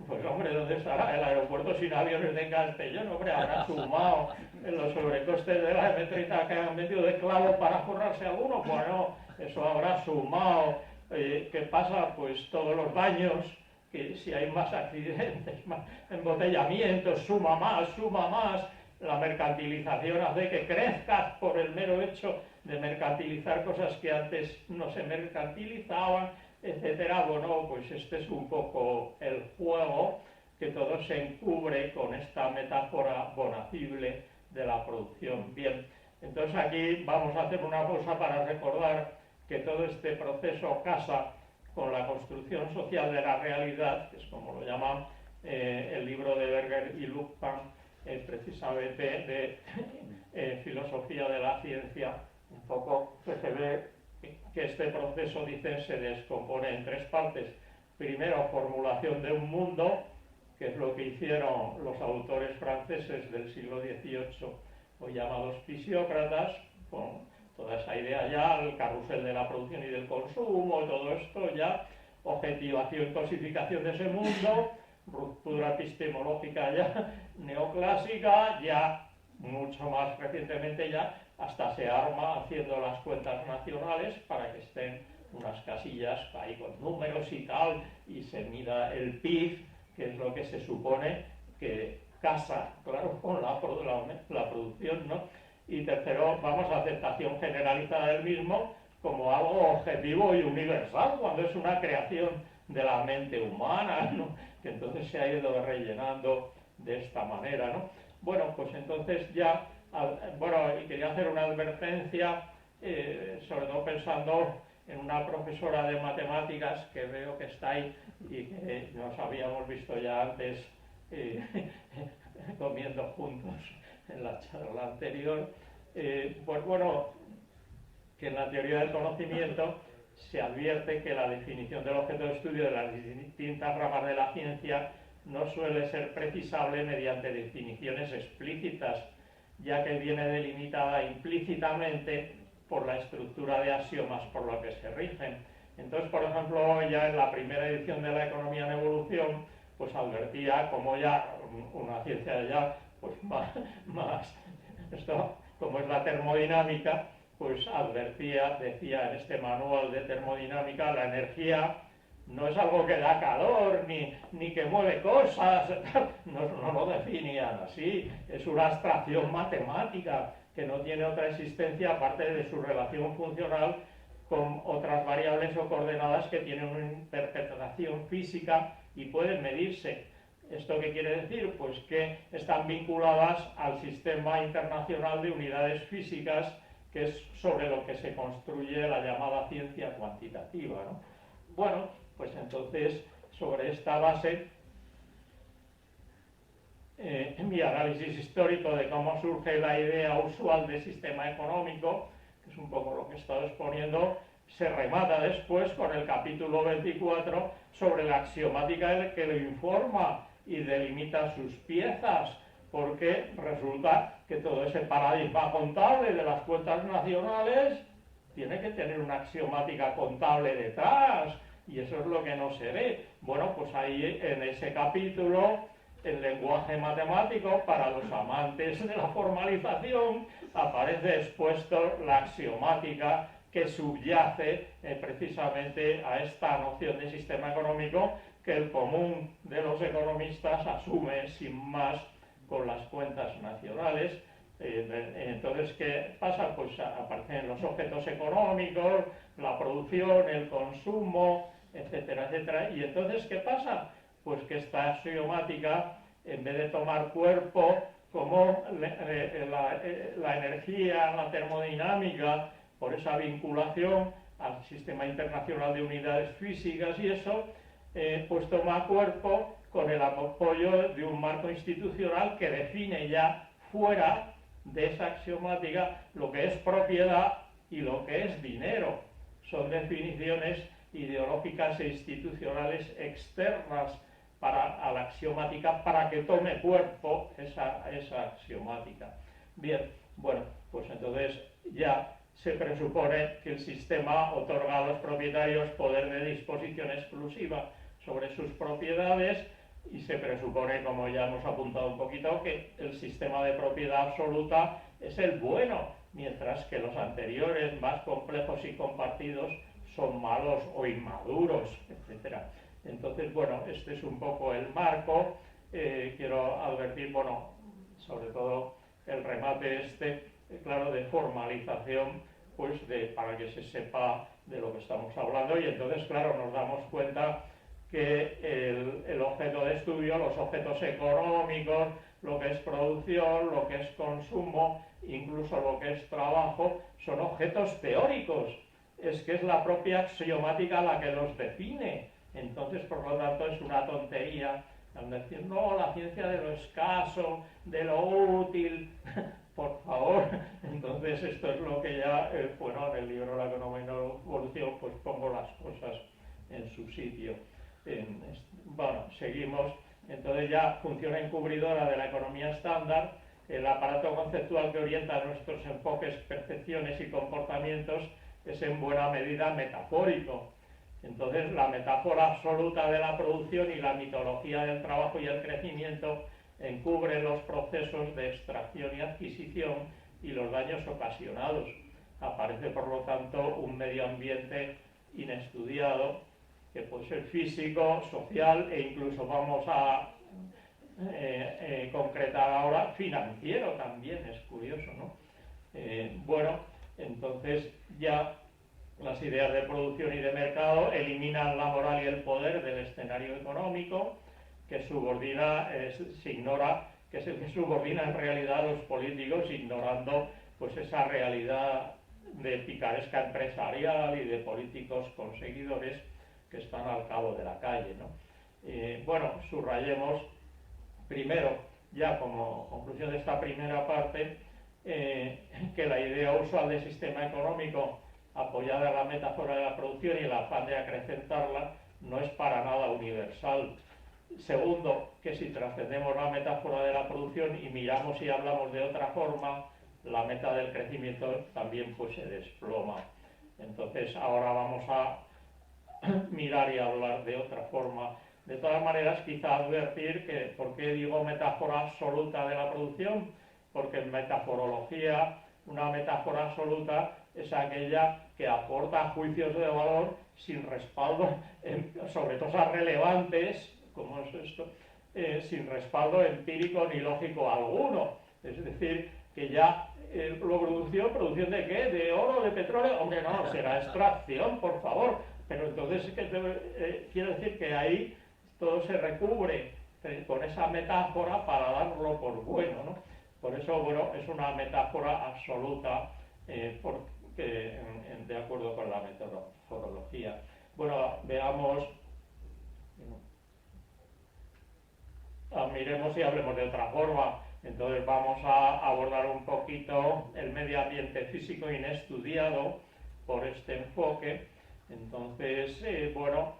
pues hombre, ¿dónde estará el aeropuerto sin aviones de Castellón? Hombre, habrá sumado en los sobrecostes de la M30 que han metido de clavo para forrarse alguno, pues no, eso habrá sumado. ¿Qué pasa? Pues todos los daños, que si hay más accidentes, más embotellamientos, suma más, la mercantilización hace que crezcas por el mero hecho de mercantilizar cosas que antes no se mercantilizaban, etcétera. Bueno, pues este es un poco el juego, que todo se encubre con esta metáfora bonacible de la producción. Bien, entonces aquí vamos a hacer una pausa para recordar que todo este proceso casa con la construcción social de la realidad, que es como lo llaman el libro de Berger y Luhmann, precisamente de filosofía de la ciencia, un poco que se ve que este proceso, dicen, se descompone en tres partes. Primero, formulación de un mundo, que es lo que hicieron los autores franceses del siglo XVIII, hoy llamados fisiócratas, con toda esa idea ya, el carrusel de la producción y del consumo, todo esto ya, objetivación, cosificación de ese mundo, ruptura epistemológica ya neoclásica, ya mucho más recientemente ya hasta se arma haciendo las cuentas nacionales para que estén unas casillas ahí con números y tal, y se mida el PIB, que es lo que se supone que casa, claro, con la producción, ¿no? Y tercero, vamos a aceptación generalizada del mismo como algo objetivo y universal, cuando es una creación de la mente humana, ¿no? Que entonces se ha ido rellenando de esta manera, ¿no? Bueno, pues entonces ya, bueno, y quería hacer una advertencia, sobre todo pensando en una profesora de matemáticas que veo que está ahí y que nos habíamos visto ya antes comiendo juntos en la charla anterior, pues bueno, que en la teoría del conocimiento se advierte que la definición del objeto de estudio de las distintas ramas de la ciencia no suele ser precisable mediante definiciones explícitas, ya que viene delimitada implícitamente por la estructura de axiomas por la que se rigen. Entonces, por ejemplo, ya en la primera edición de la Economía en Evolución, pues advertía como ya una ciencia ya pues más esto, como es la termodinámica, pues advertía, decía en este manual de termodinámica, la energía no es algo que da calor, ni que mueve cosas, no lo definían así, es una abstracción matemática que no tiene otra existencia aparte de su relación funcional con otras variables o coordenadas que tienen una interpretación física y pueden medirse. ¿Esto qué quiere decir? Pues que están vinculadas al sistema internacional de unidades físicas, que es sobre lo que se construye la llamada ciencia cuantitativa, ¿no? Bueno, pues entonces, sobre esta base, en mi análisis histórico de cómo surge la idea usual de sistema económico, que es un poco lo que he estado exponiendo, se remata después con el capítulo 24 sobre la axiomática que lo informa y delimita sus piezas, porque resulta que todo ese paradigma contable de las cuentas nacionales tiene que tener una axiomática contable detrás, y eso es lo que no se ve. Bueno, pues ahí en ese capítulo, el lenguaje matemático para los amantes de la formalización, aparece expuesto la axiomática que subyace precisamente a esta noción de sistema económico que el común de los economistas asume sin más con las cuentas nacionales. Entonces, ¿qué pasa? Pues aparecen los objetos económicos, la producción, el consumo, etcétera, etcétera. Y entonces, ¿qué pasa? Pues que esta axiomática, en vez de tomar cuerpo como la energía, la termodinámica, por esa vinculación al sistema internacional de unidades físicas y eso, pues toma cuerpo con el apoyo de un marco institucional que define ya fuera de esa axiomática lo que es propiedad y lo que es dinero. Son definiciones ideológicas e institucionales externas a la axiomática para que tome cuerpo esa axiomática. Bien, bueno, pues entonces ya se presupone que el sistema otorga a los propietarios poder de disposición exclusiva sobre sus propiedades y se presupone, como ya hemos apuntado un poquito, que el sistema de propiedad absoluta es el bueno, mientras que los anteriores, más complejos y compartidos, son malos o inmaduros, etc. Entonces, bueno, este es un poco el marco. Quiero advertir, bueno, sobre todo el remate claro, de formalización, pues para que se sepa de lo que estamos hablando, y entonces, claro, nos damos cuenta que el objeto de estudio, los objetos económicos, lo que es producción, lo que es consumo, incluso lo que es trabajo, son objetos teóricos. Es que es la propia axiomática la que los define. Entonces, por lo tanto, es una tontería decir, no, la ciencia de lo escaso, de lo útil, por favor. Entonces, esto es lo que ya, bueno, en el libro La Economía en Evolución, pues pongo las cosas en su sitio. Bueno, seguimos. Entonces ya función encubridora de la economía estándar, el aparato conceptual que orienta nuestros enfoques, percepciones y comportamientos es en buena medida metafórico. Entonces la metáfora absoluta de la producción y la mitología del trabajo y el crecimiento encubren los procesos de extracción y adquisición y los daños ocasionados. Aparece, por lo tanto, un medio ambiente inestudiado, que puede ser físico, social e incluso vamos a concretar ahora financiero también, es curioso, ¿no? Bueno, entonces ya las ideas de producción y de mercado eliminan la moral y el poder del escenario económico, que subordina, se ignora, que es el que subordina en realidad a los políticos, ignorando pues esa realidad de picaresca empresarial y de políticos conseguidores que están al cabo de la calle, ¿no? Bueno, subrayemos primero ya como conclusión de esta primera parte, que la idea usual del sistema económico apoyada en la metáfora de la producción y el afán de acrecentarla no es para nada universal. Segundo, que si trascendemos la metáfora de la producción y miramos y hablamos de otra forma, la meta del crecimiento también pues se desploma. Entonces ahora vamos a mirar y hablar de otra forma. De todas maneras, quizá advertir que, ¿por qué digo metáfora absoluta de la producción? Porque en metaforología, una metáfora absoluta es aquella que aporta juicios de valor sin respaldo sobre cosas relevantes, como es esto, sin respaldo empírico ni lógico alguno. Es decir, que ya producción de qué, de oro, de petróleo, hombre, no, será extracción, por favor, pero entonces quiero decir que ahí todo se recubre con esa metáfora para darlo por bueno, ¿no? Por eso, bueno, es una metáfora absoluta, de acuerdo con la metodología. Bueno, veamos, miremos y hablemos de otra forma. Entonces vamos a abordar un poquito el medio ambiente físico inestudiado por este enfoque. Entonces, bueno,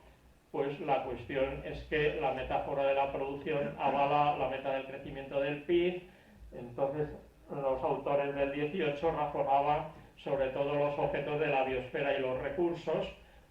pues la cuestión es que la metáfora de la producción avala la meta del crecimiento del PIB. Entonces, los autores del 18 razonaban sobre todo los objetos de la biosfera y los recursos,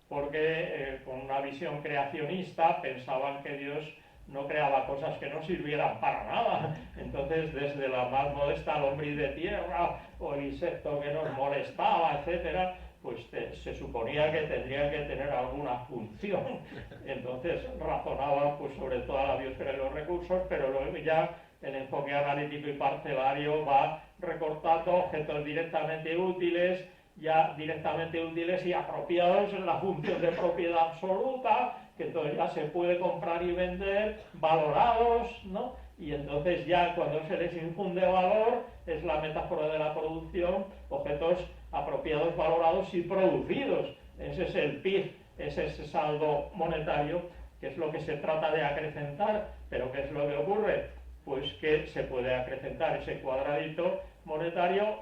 porque con una visión creacionista pensaban que Dios no creaba cosas que no sirvieran para nada. Entonces, desde la más modesta lombriz de tierra o el insecto que nos molestaba, etcétera, pues se suponía que tendrían que tener alguna función. Entonces razonaban pues sobre toda la biosfera y los recursos, pero luego ya el enfoque analítico y parcelario va recortando objetos directamente útiles, ya directamente útiles y apropiados en la función de propiedad absoluta, que entonces ya se puede comprar y vender, valorados, ¿no? Y entonces ya cuando se les infunde valor, es la metáfora de la producción, objetos apropiados, valorados y producidos. Ese es el PIB, ese es el saldo monetario, que es lo que se trata de acrecentar. Pero ¿qué es lo que ocurre? Pues que se puede acrecentar ese cuadradito monetario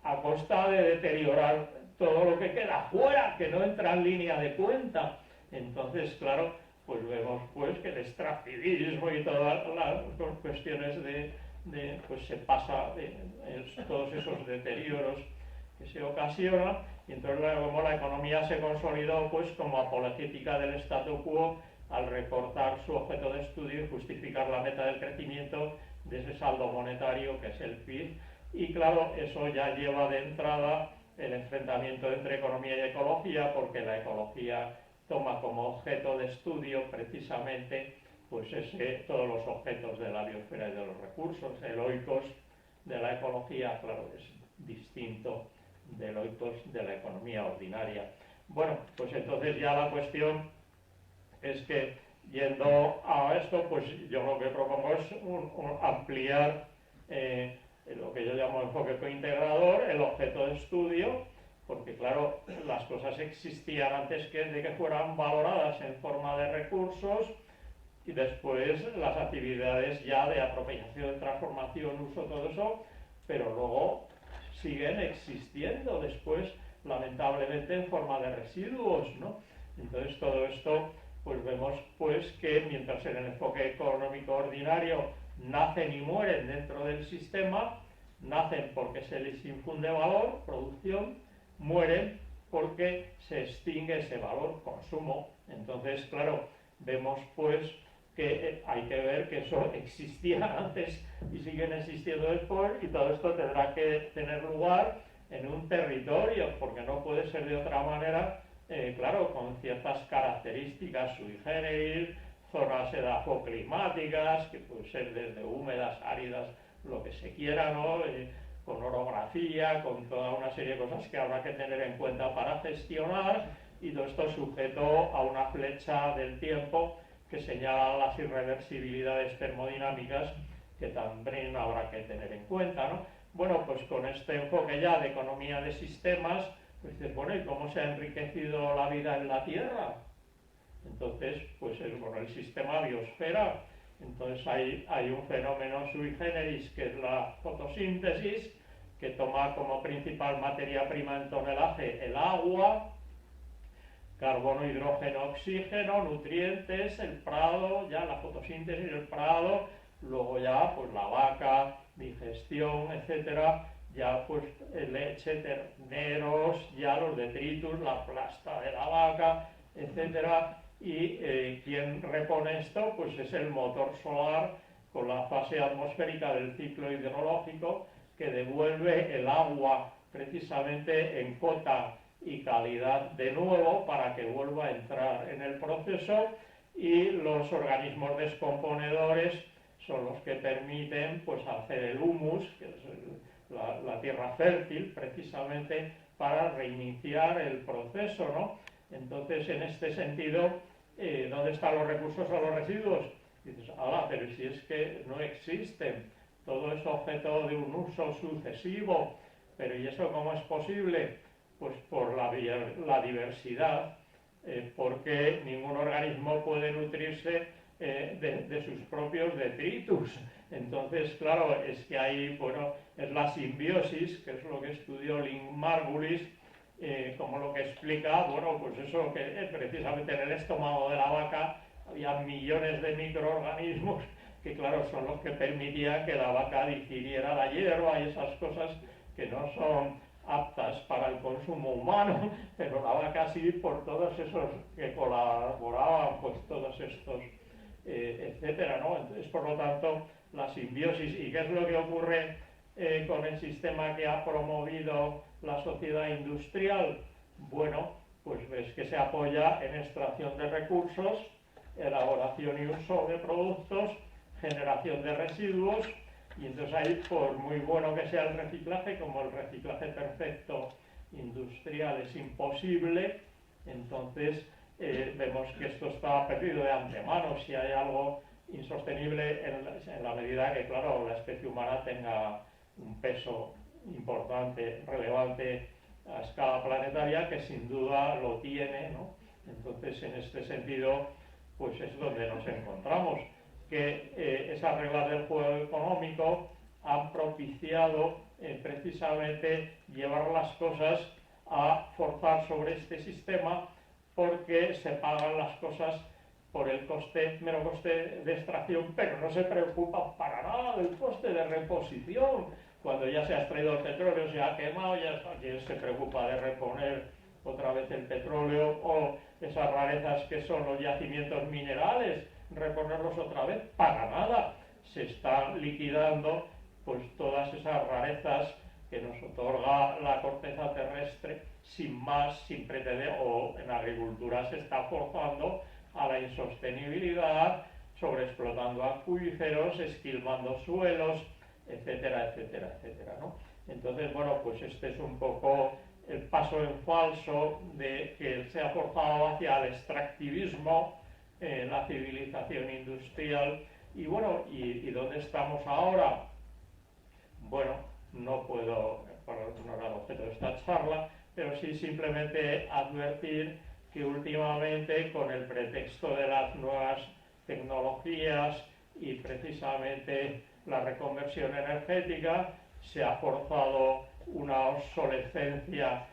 a costa de deteriorar todo lo que queda fuera, que no entra en línea de cuenta. Entonces, claro, pues vemos pues que el extractivismo y todas las cuestiones pues se pasa todos esos deterioros que se ocasionan, y entonces como la economía se consolidó pues como apologética del statu quo al recortar su objeto de estudio y justificar la meta del crecimiento de ese saldo monetario que es el PIB. Y claro, eso ya lleva de entrada el enfrentamiento entre economía y ecología, porque la ecología toma como objeto de estudio precisamente pues todos los objetos de la biosfera y de los recursos eloicos de la ecología. Claro, es distinto de eloicos de la economía ordinaria. Bueno, pues entonces ya la cuestión es que, yendo a esto, pues yo lo que propongo es ampliar lo que yo llamo enfoque cointegrador, el objeto de estudio, porque claro, las cosas existían antes de que fueran valoradas en forma de recursos, y después las actividades ya de apropiación, transformación, uso, todo eso, pero luego siguen existiendo después, lamentablemente, en forma de residuos, ¿no? Entonces todo esto, pues vemos pues que mientras en el enfoque económico ordinario nacen y mueren dentro del sistema, nacen porque se les infunde valor, producción, mueren porque se extingue ese valor, consumo. Entonces, claro, vemos pues que hay que ver que eso existía antes y siguen existiendo después, y todo esto tendrá que tener lugar en un territorio, porque no puede ser de otra manera, claro, con ciertas características sui generis, zonas edafoclimáticas, que pueden ser desde húmedas, áridas, lo que se quiera, ¿no? Con orografía, con toda una serie de cosas que habrá que tener en cuenta para gestionar, y todo esto sujeto a una flecha del tiempo que señala las irreversibilidades termodinámicas que también habrá que tener en cuenta, ¿no? Bueno, pues con este enfoque ya de economía de sistemas, pues dices, bueno, ¿y cómo se ha enriquecido la vida en la Tierra? Entonces, pues bueno, el sistema biosfera, Entonces hay un fenómeno sui generis que es la fotosíntesis, que toma como principal materia prima en tonelaje el agua, carbono, hidrógeno, oxígeno, nutrientes, el prado, ya la fotosíntesis, el prado, luego ya pues la vaca, digestión, etcétera, ya pues leche, terneros, ya los detritus, la plasta de la vaca, etcétera, y quien repone esto pues es el motor solar con la fase atmosférica del ciclo hidrológico, que devuelve el agua precisamente en cota y calidad de nuevo para que vuelva a entrar en el proceso, y los organismos descomponedores son los que permiten pues hacer el humus, que es la tierra fértil, precisamente para reiniciar el proceso, ¿no? Entonces, en este sentido, ¿dónde están los recursos a los residuos? Y dices, pero si es que no existen, todo es objeto de un uso sucesivo, pero ¿y eso cómo es posible? Pues por la diversidad, porque ningún organismo puede nutrirse de sus propios detritus. Entonces, claro, es que ahí, bueno, es la simbiosis, que es lo que estudió Link Margulis, como lo que explica, bueno, pues eso, que precisamente en el estómago de la vaca había millones de microorganismos que, claro, son los que permitían que la vaca digiriera la hierba y esas cosas que no son aptas para el consumo humano, pero la vaca sí, por todos esos que colaboraban, pues todos estos, etcétera, ¿no? Entonces, por lo tanto, la simbiosis. ¿Y qué es lo que ocurre con el sistema que ha promovido la sociedad industrial? Bueno, pues ves que se apoya en extracción de recursos, elaboración y uso de productos, generación de residuos, y entonces ahí, por muy bueno que sea el reciclaje, como el reciclaje perfecto industrial es imposible, entonces vemos que esto está perdido de antemano. Si hay algo insostenible en la medida que, claro, la especie humana tenga un peso importante, relevante a escala planetaria, que sin duda lo tiene, ¿no? Entonces, en este sentido, pues es donde nos encontramos, que esas reglas del juego económico han propiciado precisamente llevar las cosas a forzar sobre este sistema, porque se pagan las cosas por el mero coste de extracción, pero no se preocupa para nada del coste de reposición. Cuando ya se ha extraído el petróleo, se ha quemado, ya ¿quién se preocupa de reponer otra vez el petróleo o esas rarezas que son los yacimientos minerales? Reponerlos otra vez, para nada. Se están liquidando pues todas esas rarezas que nos otorga la corteza terrestre sin más, sin pretender, o en agricultura se está forzando a la insostenibilidad, sobreexplotando acuíferos, esquilmando suelos, etcétera, etcétera, etcétera, ¿no? Entonces, bueno, pues este es un poco el paso en falso de que se ha forzado hacia el extractivismo, la civilización industrial. Y bueno, ¿y dónde estamos ahora? Bueno, no puedo, no era el objeto de esta charla, pero sí simplemente advertir que últimamente, con el pretexto de las nuevas tecnologías y precisamente la reconversión energética, se ha forzado una obsolescencia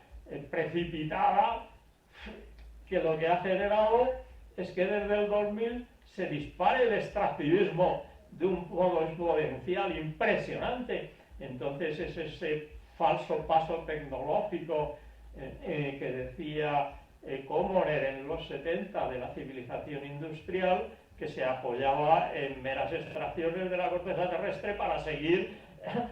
precipitada, que lo que ha generado es que desde el 2000 se dispare el extractivismo de un modo exponencial impresionante. Entonces es ese falso paso tecnológico que decía Commoner en los 70 de la civilización industrial, que se apoyaba en meras extracciones de la corteza terrestre para seguir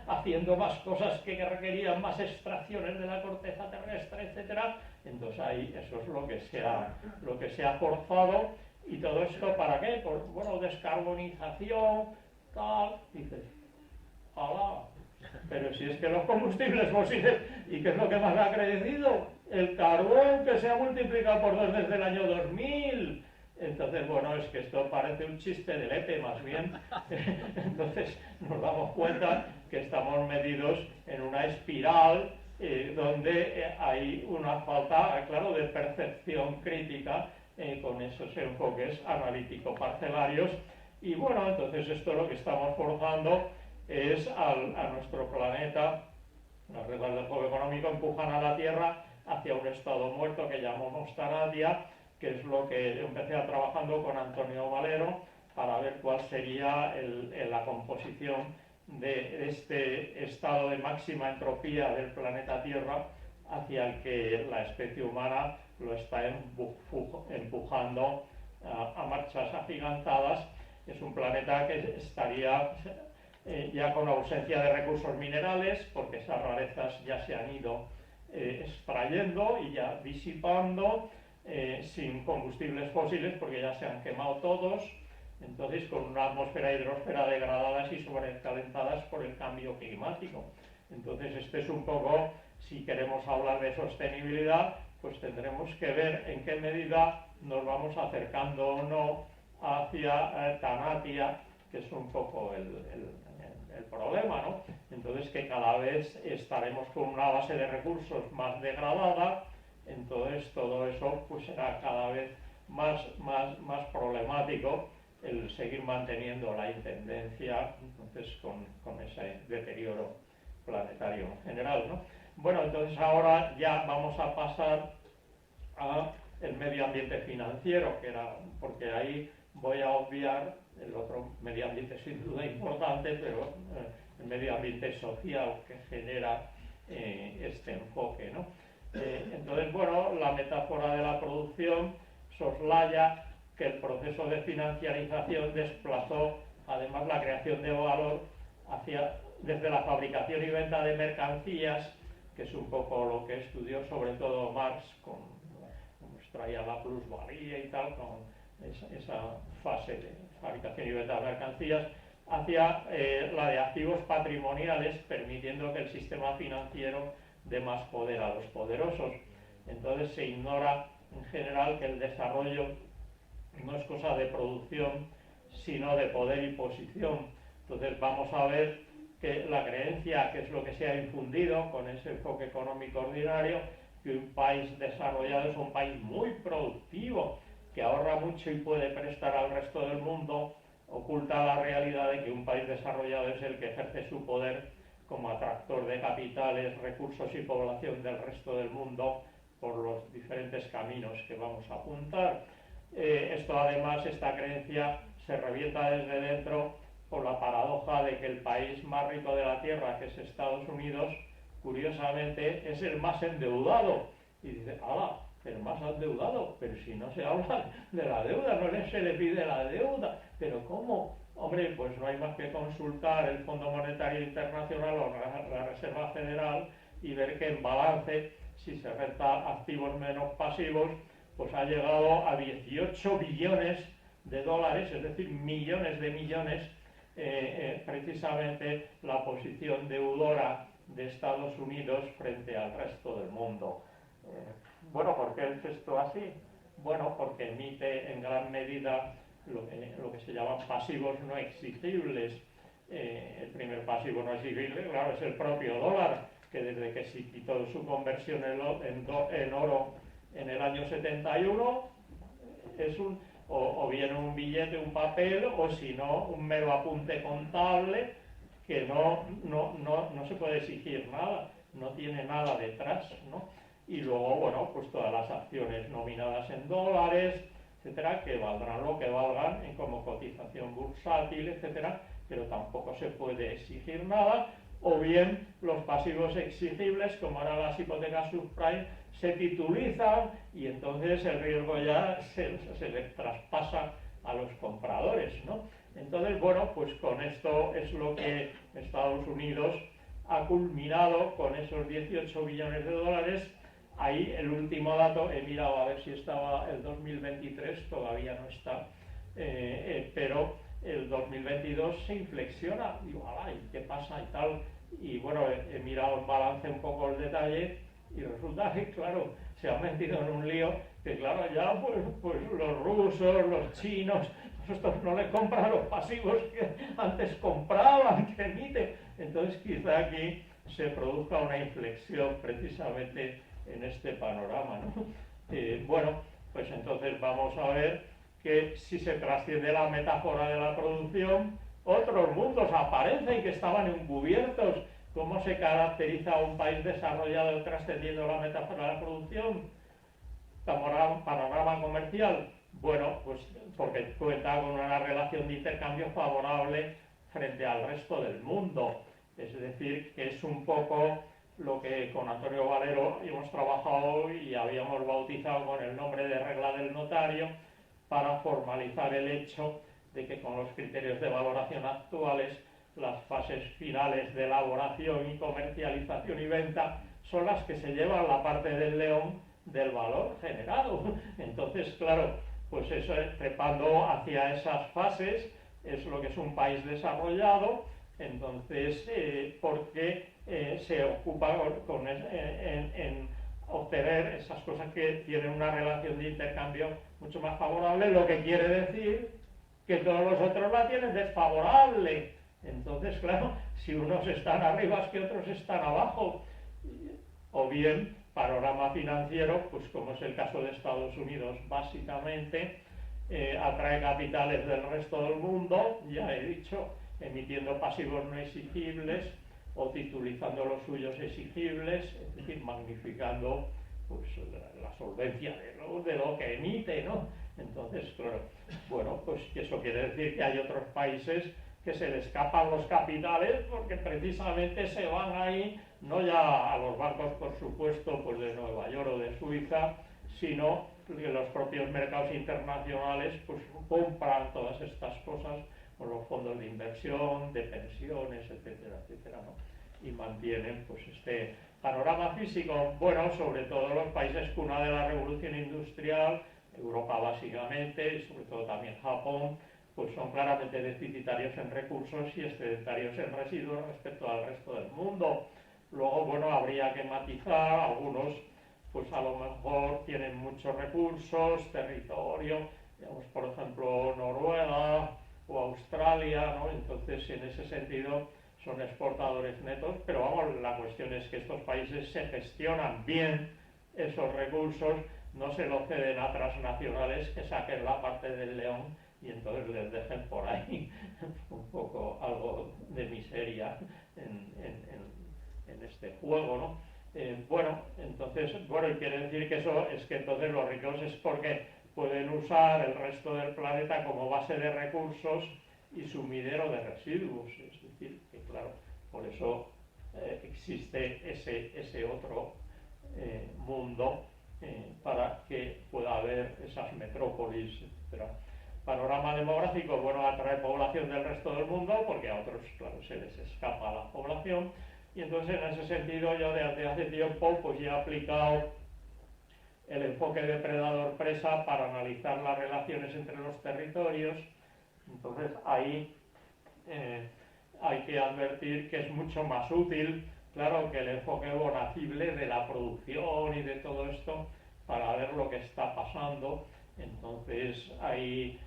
haciendo más cosas que requerían más extracciones de la corteza terrestre, etcétera. Entonces ahí eso es lo que se ha forzado. ¿Y todo esto para qué? Pues bueno, descarbonización, tal. Dices, ¡hala! Pero si es que los combustibles fósiles, ¿y qué es lo que más ha crecido? El carbón, que se ha multiplicado por 2 desde el año 2000. Entonces, bueno, es que esto parece un chiste de Lepe, más bien. Entonces nos damos cuenta que estamos metidos en una espiral donde hay una falta, claro, de percepción crítica con esos enfoques analítico-parcelarios, Y bueno, entonces esto lo que estamos forzando es a nuestro planeta. Las reglas del juego económico empujan a la Tierra hacia un estado muerto que llamamos Tanadia, que es lo que yo empecé a trabajando con Antonio Valero para ver cuál sería la composición de este estado de máxima entropía del planeta Tierra hacia el que la especie humana lo está empujando a marchas agigantadas. Es un planeta que estaría ya con ausencia de recursos minerales, porque esas rarezas ya se han ido extrayendo y ya disipando, sin combustibles fósiles, porque ya se han quemado todos, entonces con una atmósfera e hidrosfera degradadas y sobrecalentadas por el cambio climático. Entonces este es un poco, si queremos hablar de sostenibilidad, pues tendremos que ver en qué medida nos vamos acercando o no hacia Tanatia, que es un poco el problema, ¿no? Entonces que cada vez estaremos con una base de recursos más degradada, entonces todo eso pues será cada vez más problemático el seguir manteniendo la intendencia, entonces con ese deterioro planetario en general, ¿no? Bueno, entonces ahora ya vamos a pasar a el medio ambiente financiero, que era, porque ahí voy a obviar el otro medio ambiente sin duda importante, pero el medio ambiente social que genera este enfoque, ¿no? Entonces, bueno, la metáfora de la producción soslaya que el proceso de financiarización desplazó además la creación de valor desde la fabricación y venta de mercancías, que es un poco lo que estudió sobre todo Marx, como extraía la plusvalía y tal, con esa fase de fabricación y venta de mercancías, hacia la de activos patrimoniales, permitiendo que el sistema financiero dé más poder a los poderosos. Entonces se ignora en general que el desarrollo no es cosa de producción, sino de poder y posición. Entonces vamos a ver que la creencia, que es lo que se ha infundido con ese enfoque económico ordinario, que un país desarrollado es un país muy productivo, que ahorra mucho y puede prestar al resto del mundo, oculta la realidad de que un país desarrollado es el que ejerce su poder como atractor de capitales, recursos y población del resto del mundo por los diferentes caminos que vamos a apuntar. Esto además, esta creencia se revienta desde dentro por la paradoja de que el país más rico de la Tierra, que es Estados Unidos, curiosamente es el más endeudado. Y dice, ¡hala! El más endeudado, pero si no se habla de la deuda, no se le pide la deuda, pero ¿cómo? Hombre, pues no hay más que consultar el Fondo Monetario Internacional o la Reserva Federal y ver que en balance, si se renta activos menos pasivos, pues ha llegado a 18 billones de dólares, es decir, millones de millones, precisamente la posición deudora de Estados Unidos frente al resto del mundo. Bueno, ¿por qué es esto así? Bueno, porque emite en gran medida lo que se llaman pasivos no exigibles. El primer pasivo no exigible, claro, es el propio dólar, que desde que se quitó su conversión en oro en el año 71, es o bien un billete, un papel, o si no, un mero apunte contable que no se puede exigir nada, no tiene nada detrás, ¿no? Y luego, bueno, pues todas las acciones nominadas en dólares, etcétera, que valdrán lo que valgan como cotización bursátil, etcétera, pero tampoco se puede exigir nada. O bien los pasivos exigibles, como ahora las hipotecas subprime, se titulizan y entonces el riesgo ya se le traspasa a los compradores, ¿no? Entonces, bueno, pues con esto es lo que Estados Unidos ha culminado con esos 18 billones de dólares. Ahí el último dato, he mirado a ver si estaba el 2023, todavía no está, pero el 2022 se inflexiona. Digo, ¿y qué pasa y tal? Y bueno, he mirado en balance un poco el detalle y resulta que, claro, se ha metido en un lío que, claro, ya pues los rusos, los chinos, estos no le compran los pasivos que antes compraban, que emiten. Entonces quizá aquí se produzca una inflexión precisamente en este panorama, ¿no? Bueno, pues entonces vamos a ver que si se trasciende la metáfora de la producción, otros mundos aparecen que estaban encubiertos. ¿Cómo se caracteriza un país desarrollado trascendiendo la metáfora de la producción? Panorama comercial. Bueno, pues porque cuenta con una relación de intercambio favorable frente al resto del mundo. Es decir, que es un poco lo que con Antonio Valero hemos trabajado y habíamos bautizado con el nombre de regla del notario, para formalizar el hecho de que con los criterios de valoración actuales, las fases finales de elaboración y comercialización y venta son las que se llevan la parte del león del valor generado. Entonces, claro, pues eso, trepando hacia esas fases, es lo que es un país desarrollado. Entonces, porque se ocupa en obtener esas cosas que tienen una relación de intercambio mucho más favorable, lo que quiere decir que todos los otros la tienen desfavorable. Entonces, claro, si unos están arriba es que otros están abajo. O bien, panorama financiero, pues como es el caso de Estados Unidos, básicamente atrae capitales del resto del mundo, ya he dicho, emitiendo pasivos no exigibles o titulizando los suyos exigibles, es decir, magnificando pues, la solvencia de lo que emite, ¿no? Entonces, claro, bueno, pues eso quiere decir que hay otros países que se le escapan los capitales porque precisamente se van ahí, no ya a los bancos, por supuesto, pues de Nueva York o de Suiza, sino que los propios mercados internacionales pues compran todas estas cosas con los fondos de inversión, de pensiones, etcétera, etcétera, ¿no? Y mantienen pues este panorama físico. Bueno, sobre todo los países cuna de la revolución industrial, Europa básicamente, y sobre todo también Japón, pues son claramente deficitarios en recursos y excedentarios en residuos respecto al resto del mundo. Luego, bueno, habría que matizar, algunos pues a lo mejor tienen muchos recursos, territorio, digamos, por ejemplo, Noruega o Australia, ¿no? Entonces, en ese sentido, son exportadores netos, pero vamos, la cuestión es que estos países se gestionan bien esos recursos, no se lo ceden a transnacionales que saquen la parte del león y entonces les dejen por ahí un poco algo de miseria en este juego, ¿no? Bueno, entonces, bueno, y quiere decir que eso es que entonces los ricos es porque pueden usar el resto del planeta como base de recursos y sumidero de residuos, es decir, que claro, por eso existe ese otro mundo para que pueda haber esas metrópolis, etc. Panorama demográfico, bueno, atrae población del resto del mundo porque a otros, claro, se les escapa la población. Y entonces, en ese sentido, yo desde hace tiempo pues ya he aplicado el enfoque depredador-presa para analizar las relaciones entre los territorios. Entonces, ahí hay que advertir que es mucho más útil, claro, que el enfoque bonacible de la producción y de todo esto para ver lo que está pasando. Entonces, ahí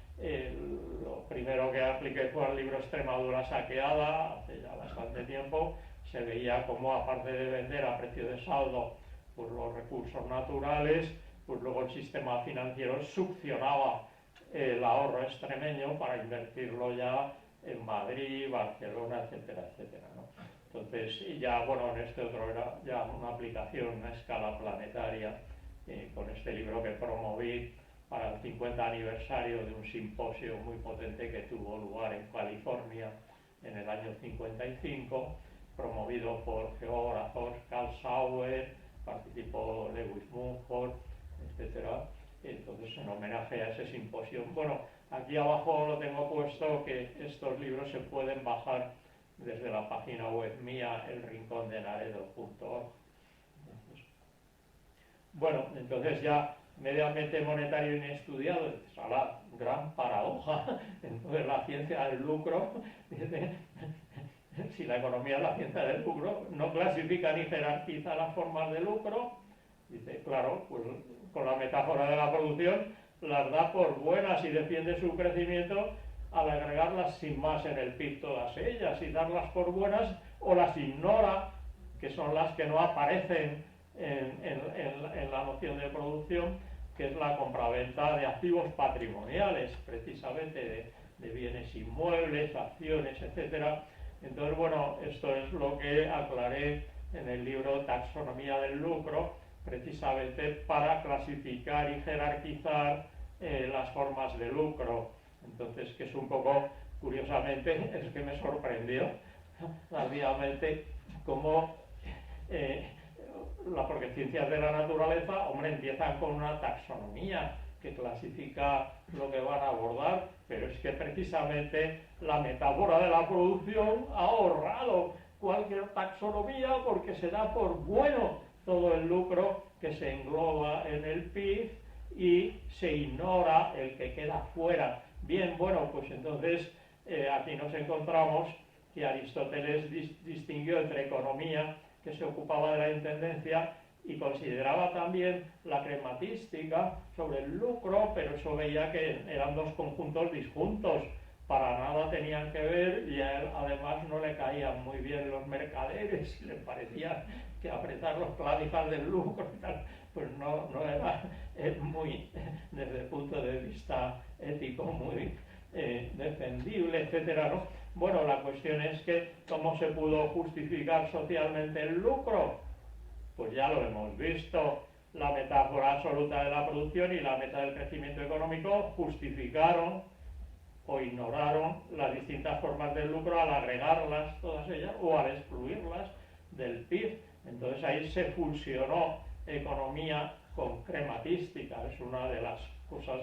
lo primero que apliqué fue el libro Extremadura saqueada, hace ya bastante tiempo. Se veía como, aparte de vender a precio de saldo pues los recursos naturales, pues luego el sistema financiero succionaba el ahorro extremeño para invertirlo ya en Madrid, Barcelona, etcétera, etcétera, ¿no? Entonces, y ya, bueno, en este otro era ya una aplicación a escala planetaria, con este libro que promoví para el 50 aniversario de un simposio muy potente que tuvo lugar en California en el año 55, promovido por geógrafos, Carl Sauer, participó Lewis Mumford, etc. Entonces, en homenaje a ese simposio. Bueno, aquí abajo lo tengo puesto que estos libros se pueden bajar desde la página web mía, elrincondenaredo.org. Bueno, entonces ya medio ambiente monetario inestudiado, es la gran paradoja. Entonces, la ciencia del lucro, si la economía es la ciencia del lucro, no clasifica ni jerarquiza las formas de lucro, dice, claro, pues con la metáfora de la producción, las da por buenas y defiende su crecimiento al agregarlas sin más en el PIB todas ellas y darlas por buenas, o las ignora, que son las que no aparecen en la noción de producción, que es la compraventa de activos patrimoniales, precisamente de bienes inmuebles, acciones, etcétera. Entonces, bueno, esto es lo que aclaré en el libro Taxonomía del lucro, precisamente para clasificar y jerarquizar las formas de lucro. Entonces, que es un poco, curiosamente, es que me sorprendió rápidamente cómo porque ciencias de la naturaleza, hombre, empiezan con una taxonomía que clasifica lo que van a abordar, pero es que precisamente la metáfora de la producción ha ahorrado cualquier taxonomía porque se da por bueno todo el lucro que se engloba en el PIB y se ignora el que queda fuera. Bien, bueno, pues entonces aquí nos encontramos que Aristóteles distinguió entre economía, que se ocupaba de la intendencia, y consideraba también la crematística sobre el lucro, pero eso veía que eran dos conjuntos disjuntos, para nada tenían que ver, y a él además no le caían muy bien los mercaderes y le parecía que apretar los clavijas del lucro y tal, pues no era muy, desde el punto de vista ético, muy defendible, etcétera, ¿no? Bueno, la cuestión es que ¿cómo se pudo justificar socialmente el lucro? Pues ya lo hemos visto. La metáfora absoluta de la producción y la meta del crecimiento económico justificaron o ignoraron las distintas formas del lucro al agregarlas todas ellas o al excluirlas del PIB. Entonces ahí se fusionó economía con crematística. Es una de las cosas,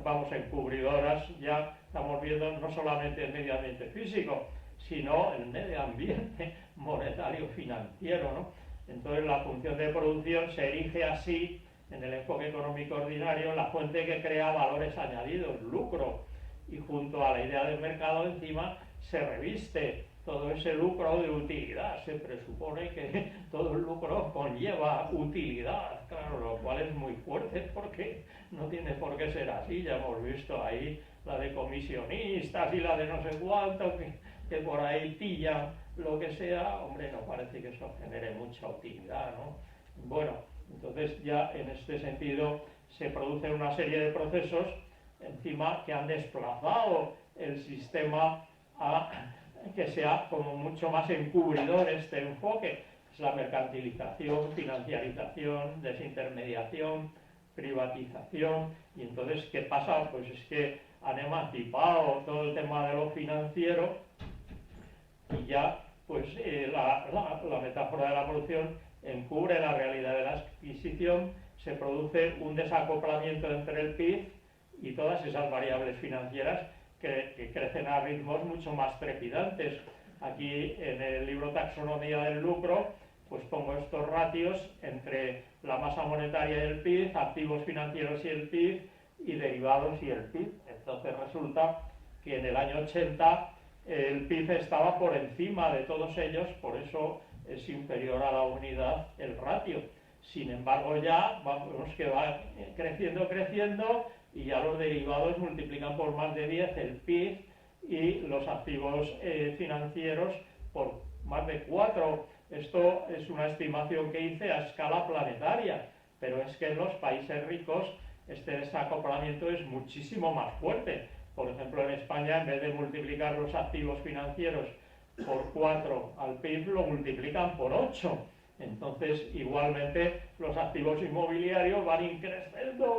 vamos, encubridoras. Ya estamos viendo no solamente el medio ambiente físico, sino el medio ambiente monetario financiero, ¿no? Entonces la función de producción se erige así, en el enfoque económico ordinario, en la fuente que crea valores añadidos, lucro, y junto a la idea del mercado encima se reviste todo ese lucro de utilidad. Se presupone que todo el lucro conlleva utilidad, claro, lo cual es muy fuerte porque no tiene por qué ser así. Ya hemos visto ahí la de comisionistas y la de no sé cuánto que por ahí pillan lo que sea. Hombre, no parece que eso genere mucha utilidad, ¿no? Bueno, entonces ya en este sentido se producen una serie de procesos encima que han desplazado el sistema a que sea como mucho más encubridor este enfoque. Es la mercantilización, financiarización, desintermediación, privatización. Y entonces, ¿qué pasa? Pues es que han emancipado todo el tema de lo financiero y ya pues la metáfora de la producción encubre la realidad de la adquisición. Se produce un desacoplamiento entre el PIB y todas esas variables financieras que crecen a ritmos mucho más trepidantes. Aquí en el libro Taxonomía del lucro pues pongo estos ratios entre la masa monetaria y el PIB, activos financieros y el PIB, y derivados y el PIB. Entonces resulta que en el año 80 el PIB estaba por encima de todos ellos, por eso es inferior a la unidad el ratio. Sin embargo, ya vemos que va creciendo y ya los derivados multiplican por más de 10 el PIB y los activos financieros por más de 4. Esto es una estimación que hice a escala planetaria, pero es que en los países ricos este desacoplamiento es muchísimo más fuerte. Por ejemplo, en España, en vez de multiplicar los activos financieros por 4 al PIB, lo multiplican por 8. Entonces, igualmente, los activos inmobiliarios van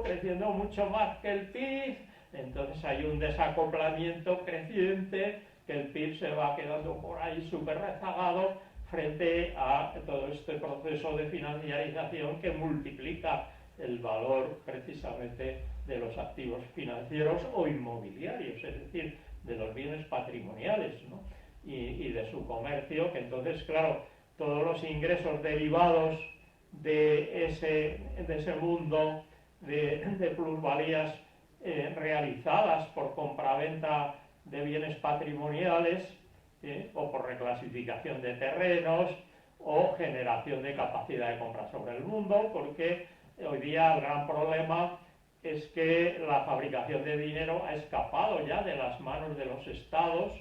creciendo mucho más que el PIB. Entonces hay un desacoplamiento creciente, que el PIB se va quedando por ahí súper rezagado frente a todo este proceso de financiarización que multiplica el valor precisamente de los activos financieros o inmobiliarios, es decir, de los bienes patrimoniales, ¿no? y de su comercio, que entonces, claro, todos los ingresos derivados de ese mundo de plusvalías realizadas por compraventa de bienes patrimoniales o por reclasificación de terrenos o generación de capacidad de compra sobre el mundo, porque hoy día el gran problema es que la fabricación de dinero ha escapado ya de las manos de los estados,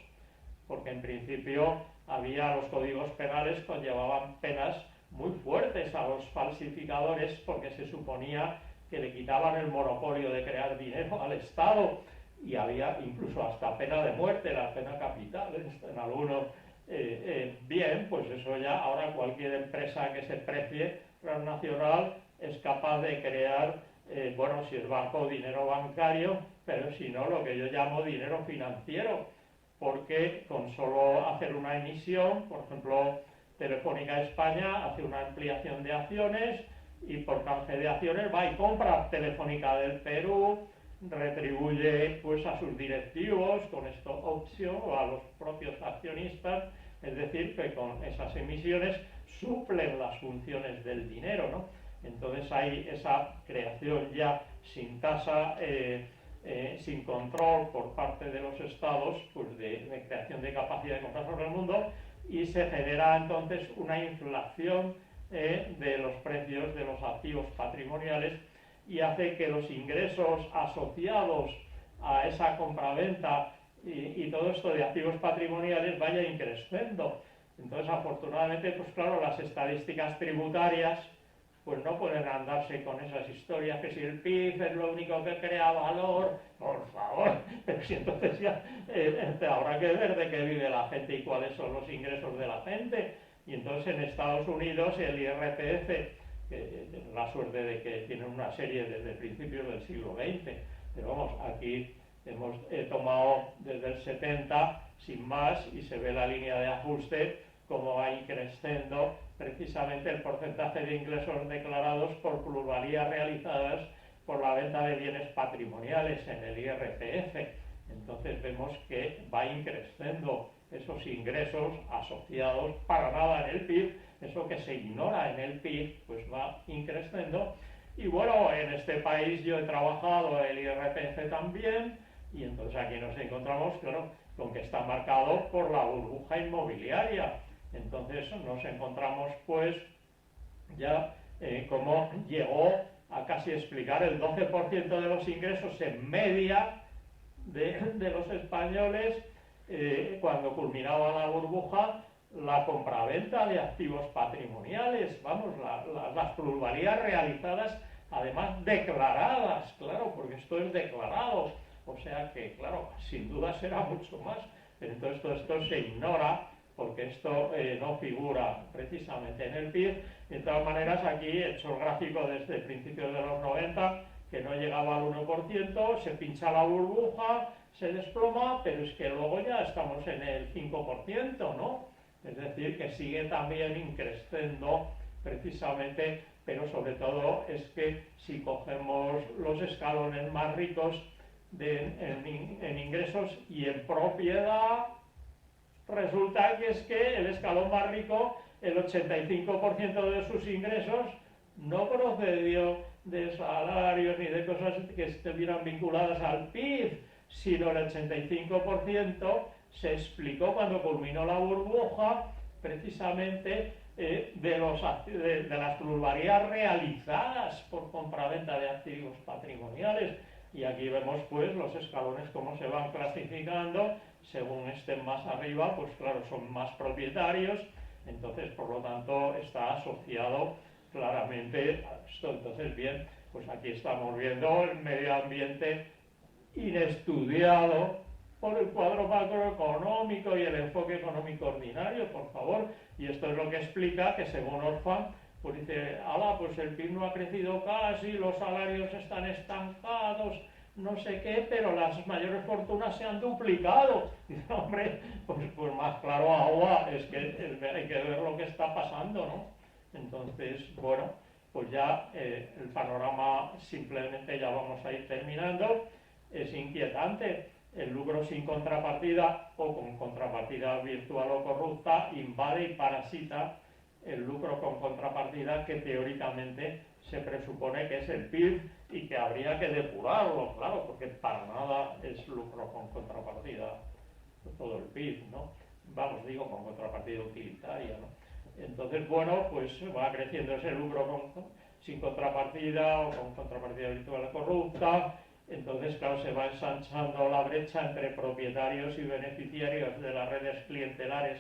porque en principio los códigos penales conllevaban penas muy fuertes a los falsificadores, porque se suponía que le quitaban el monopolio de crear dinero al Estado, y había incluso hasta pena de muerte, la pena capital en algunos. Bien, pues eso ya ahora cualquier empresa que se precie transnacional es capaz de crear, bueno, si es banco, dinero bancario, pero si no, lo que yo llamo dinero financiero, porque con solo hacer una emisión, por ejemplo, Telefónica España hace una ampliación de acciones y por canje de acciones va y compra Telefónica del Perú, retribuye pues a sus directivos con stock option o a los propios accionistas, es decir, que con esas emisiones suplen las funciones del dinero, ¿no? Entonces hay esa creación ya sin tasa, sin control por parte de los estados, pues de creación de capacidad de comprar sobre el mundo, y se genera entonces una inflación de los precios de los activos patrimoniales, y hace que los ingresos asociados a esa compraventa y todo esto de activos patrimoniales vaya increciendo. Entonces, afortunadamente, pues claro, las estadísticas tributarias pues no pueden andarse con esas historias que si el PIB es lo único que crea valor, por favor, pero si entonces ya habrá que ver de qué vive la gente y cuáles son los ingresos de la gente. Y entonces en Estados Unidos el IRPF, la suerte de que tienen una serie desde principios del siglo XX, pero vamos, aquí hemos tomado desde el 70 sin más, y se ve la línea de ajuste como va creciendo precisamente el porcentaje de ingresos declarados por plusvalías realizadas por la venta de bienes patrimoniales en el IRPF. Entonces vemos que va creciendo esos ingresos asociados para nada en el PIB, eso que se ignora en el PIB, pues va creciendo. Y bueno, en este país yo he trabajado el IRPF también, y entonces aquí nos encontramos, claro, con que está marcado por la burbuja inmobiliaria. Entonces nos encontramos pues ya como llegó a casi explicar el 12% de los ingresos en media de los españoles cuando culminaba la burbuja, la compraventa de activos patrimoniales, vamos, las plusvalías realizadas, además declaradas, claro, porque esto es declarado, o sea que, claro, sin duda será mucho más, pero entonces todo esto se ignora, porque esto no figura precisamente en el PIB. De todas maneras, aquí he hecho el gráfico desde principios de los 90, que no llegaba al 1%, se pincha la burbuja, se desploma, pero es que luego ya estamos en el 5%, ¿no? Es decir, que sigue también creciendo precisamente, pero sobre todo es que si cogemos los escalones más ricos en ingresos y en propiedad, resulta que es que el escalón más rico, el 85% de sus ingresos no procedió de salarios ni de cosas que estuvieran vinculadas al PIB, sino el 85% se explicó cuando culminó la burbuja precisamente de las plusvalías realizadas por compraventa de activos patrimoniales. Y aquí vemos pues los escalones cómo se van clasificando, según estén más arriba, pues claro, son más propietarios, entonces por lo tanto está asociado claramente a esto. Entonces bien, pues aquí estamos viendo el medio ambiente inestudiado por el cuadro macroeconómico y el enfoque económico ordinario, por favor, y esto es lo que explica que según Orfan, pues dice, pues el PIB no ha crecido casi, los salarios están estancados, no sé qué, pero las mayores fortunas se han duplicado. Dice, hombre, pues más claro agua, es que hay que ver lo que está pasando, ¿no? Entonces, bueno, pues ya el panorama simplemente ya vamos a ir terminando, es inquietante. El lucro sin contrapartida o con contrapartida virtual o corrupta invade y parasita el lucro con contrapartida, que teóricamente se presupone que es el PIB y que habría que depurarlo, claro, porque para nada es lucro con contrapartida todo el PIB, ¿no? Vamos, digo, con contrapartida utilitaria, ¿no? Entonces, bueno, pues va creciendo ese lucro sin contrapartida o con contrapartida virtual corrupta. Entonces, claro, se va ensanchando la brecha entre propietarios y beneficiarios de las redes clientelares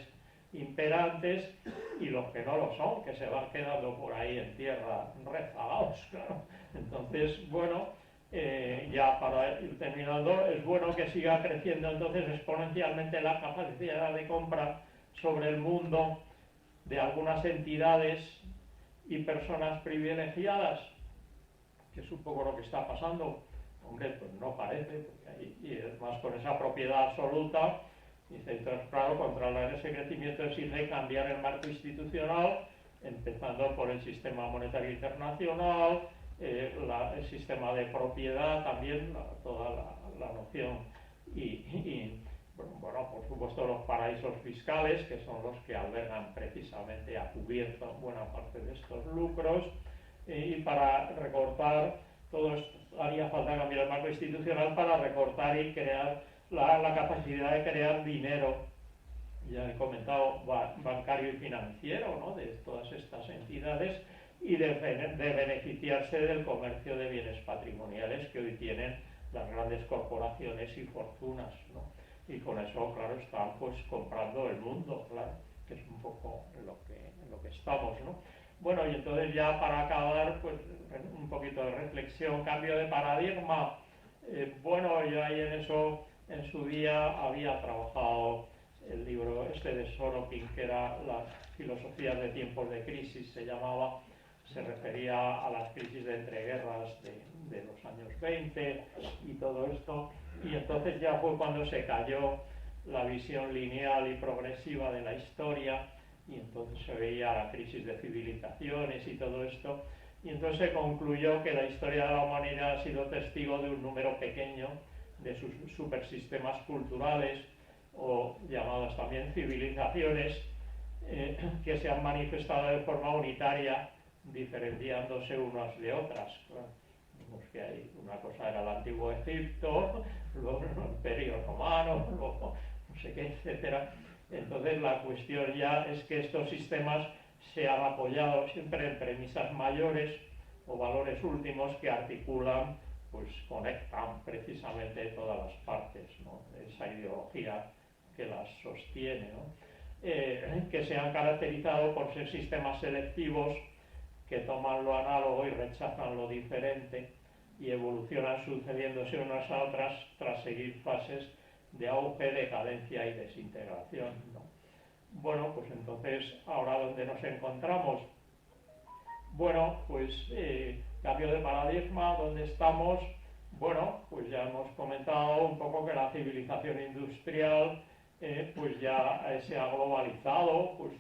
imperantes y los que no lo son, que se van quedando por ahí en tierra rezagados, claro. Entonces, bueno, ya para ir terminando, es bueno que siga creciendo entonces exponencialmente la capacidad de compra sobre el mundo de algunas entidades y personas privilegiadas, que es un poco lo que está pasando. Hombre, pues no parece, y es más con esa propiedad absoluta. Dice, entonces, claro, controlar ese crecimiento exige cambiar el marco institucional, empezando por el sistema monetario internacional, el sistema de propiedad también, toda la noción y bueno, por supuesto los paraísos fiscales, que son los que albergan precisamente a cubierto buena parte de estos lucros, y para recortar todo esto haría falta cambiar el marco institucional para recortar y crear la capacidad de crear dinero, ya he comentado, bancario y financiero, ¿no?, de todas estas entidades, y de beneficiarse del comercio de bienes patrimoniales que hoy tienen las grandes corporaciones y fortunas, ¿no? Y con eso, claro, están pues comprando el mundo, claro, que es un poco en lo que estamos, ¿no? Bueno, y entonces ya para acabar, pues un poquito de reflexión, cambio de paradigma. Bueno, yo ahí en eso, en su día, había trabajado el libro este de Sorokin, que era Las filosofías de tiempos de crisis, se llamaba, se refería a las crisis de entreguerras de los años 20 y todo esto, y entonces ya fue cuando se cayó la visión lineal y progresiva de la historia, y entonces se veía la crisis de civilizaciones y todo esto, y entonces se concluyó que la historia de la humanidad ha sido testigo de un número pequeño de sus supersistemas culturales, o llamadas también civilizaciones, que se han manifestado de forma unitaria, diferenciándose unas de otras. Vemos que hay una cosa era el antiguo Egipto, luego el Imperio Romano, luego no sé qué, etcétera. Entonces la cuestión ya es que estos sistemas se han apoyado siempre en premisas mayores o valores últimos que articulan, pues conectan precisamente todas las partes, ¿no?, de esa ideología que las sostiene, ¿no? Que se han caracterizado por ser sistemas selectivos que toman lo análogo y rechazan lo diferente y evolucionan sucediéndose unas a otras tras seguir fases de auge, decadencia y desintegración, ¿no? Bueno, pues entonces, ¿ahora dónde nos encontramos? Bueno, pues cambio de paradigma, ¿dónde estamos? Bueno, pues ya hemos comentado un poco que la civilización industrial pues ya se ha globalizado, pues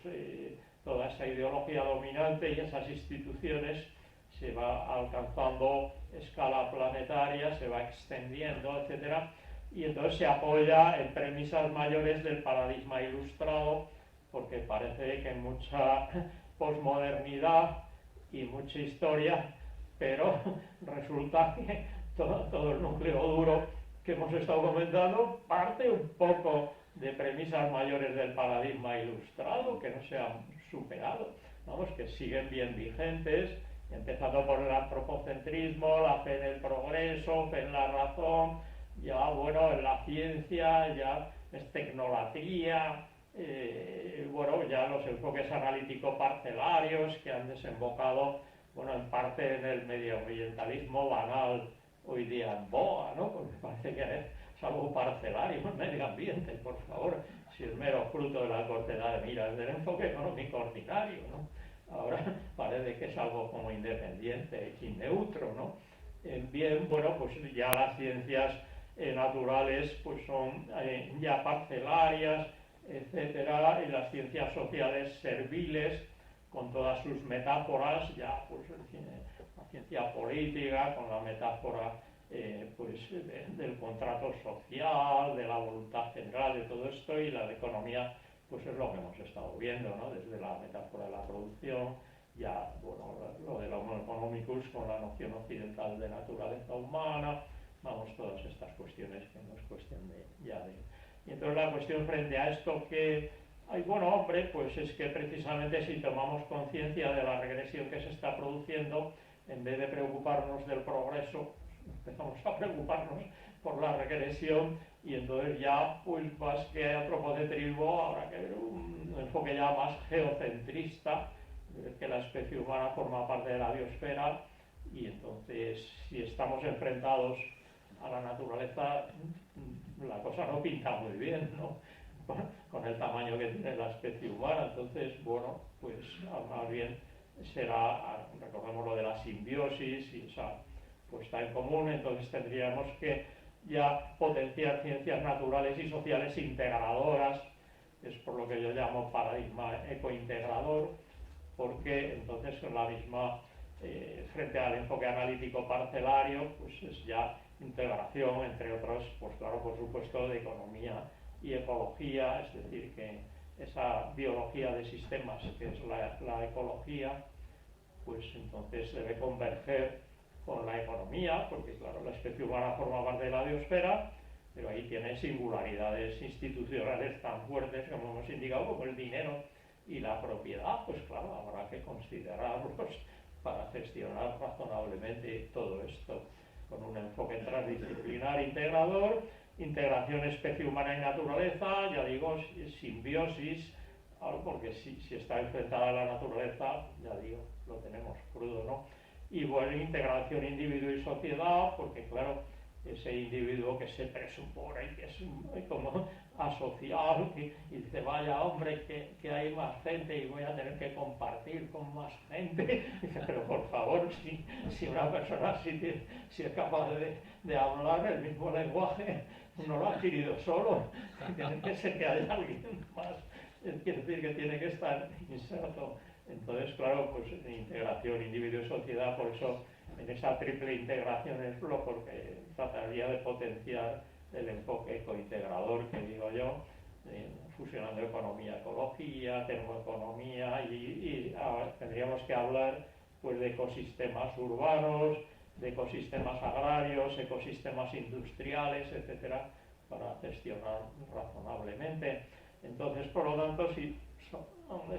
toda esa ideología dominante y esas instituciones se va alcanzando escala planetaria, se va extendiendo, etcétera, y entonces se apoya en premisas mayores del paradigma ilustrado, porque parece que hay mucha posmodernidad y mucha historia, pero resulta que todo el núcleo duro que hemos estado comentando parte un poco de premisas mayores del paradigma ilustrado que no se han superado, vamos, que siguen bien vigentes, empezando por el antropocentrismo, la fe en el progreso, fe en la razón, ya bueno, en la ciencia, ya es tecnolatría, bueno, ya los enfoques analítico-parcelarios que han desembocado, bueno, en parte en el medioambientalismo banal hoy día en boga, ¿no? Porque parece que es algo parcelario el medio ambiente, por favor, si es mero fruto de la cortedad de miras del enfoque económico ordinario, ¿no? Ahora parece que es algo como independiente y neutro, ¿no? Bien, bueno, pues ya las ciencias naturales pues son ya parcelarias, etcétera, y las ciencias sociales serviles, con todas sus metáforas, ya pues la ciencia política, con la metáfora pues del contrato social, de la voluntad general, de todo esto, y la de economía, pues es lo que hemos estado viendo, ¿no?, desde la metáfora de la producción, ya, bueno, lo del homo economicus con la noción occidental de naturaleza humana, vamos, todas estas cuestiones que no es cuestión de. Y entonces la cuestión frente a esto que ay, bueno, hombre, pues es que precisamente si tomamos conciencia de la regresión que se está produciendo, en vez de preocuparnos del progreso, empezamos a preocuparnos por la regresión, y entonces ya, pues más que antropocentrismo, habrá que ver un enfoque ya más geocentrista, que la especie humana forma parte de la biosfera, y entonces si estamos enfrentados a la naturaleza, la cosa no pinta muy bien, ¿no? Con el tamaño que tiene la especie humana. Entonces, bueno, pues más bien será, recordemos lo de la simbiosis y esa puesta en común. Entonces tendríamos que ya potenciar ciencias naturales y sociales integradoras, es por lo que yo llamo paradigma ecointegrador, porque entonces con la misma, frente al enfoque analítico parcelario, pues es ya integración, entre otros, pues claro, por supuesto, de economía y ecología, es decir, que esa biología de sistemas que es la ecología, pues entonces debe converger con la economía, porque claro, la especie humana forma parte de la biosfera, pero ahí tiene singularidades institucionales tan fuertes como hemos indicado, como el dinero y la propiedad. Pues claro, habrá que considerarlos para gestionar razonablemente todo esto, con un enfoque transdisciplinar integrador, integración especie humana y naturaleza, ya digo, simbiosis, porque si está enfrentada a la naturaleza, ya digo, lo tenemos crudo, ¿no? Y bueno, integración individuo y sociedad, porque claro, ese individuo que se presupone que es como asociado y dice, vaya hombre, que hay más gente y voy a tener que compartir con más gente. Dice, pero por favor, si una persona si es capaz de hablar el mismo lenguaje, no lo ha adquirido solo, tiene que ser que haya alguien más, quiere decir que tiene que estar inserto. Entonces, claro, pues integración, individuo y sociedad, por eso en esa triple integración es lo porque trataría de potenciar el enfoque ecointegrador que digo yo, fusionando economía, ecología, termoeconomía y tendríamos que hablar pues de ecosistemas urbanos, de ecosistemas agrarios, ecosistemas industriales, etcétera, para gestionar razonablemente. Entonces, por lo tanto, si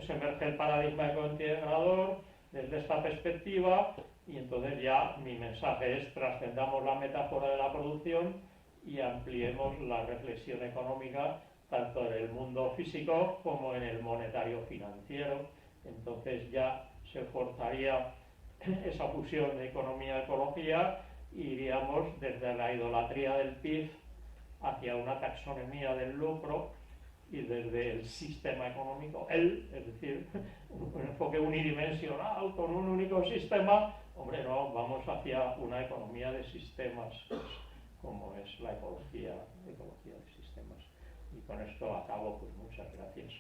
se emerge el paradigma ecointegrador desde esta perspectiva, y entonces ya mi mensaje es: trascendamos la metáfora de la producción y ampliemos la reflexión económica tanto en el mundo físico como en el monetario financiero. Entonces ya se forzaría esa fusión de economía-ecología y iríamos desde la idolatría del PIB hacia una taxonomía del lucro, y desde el sistema económico, es decir, un enfoque unidimensional con un único sistema. Hombre, no, vamos hacia una economía de sistemas, como es la ecología de sistemas. Y con esto acabo, pues muchas gracias.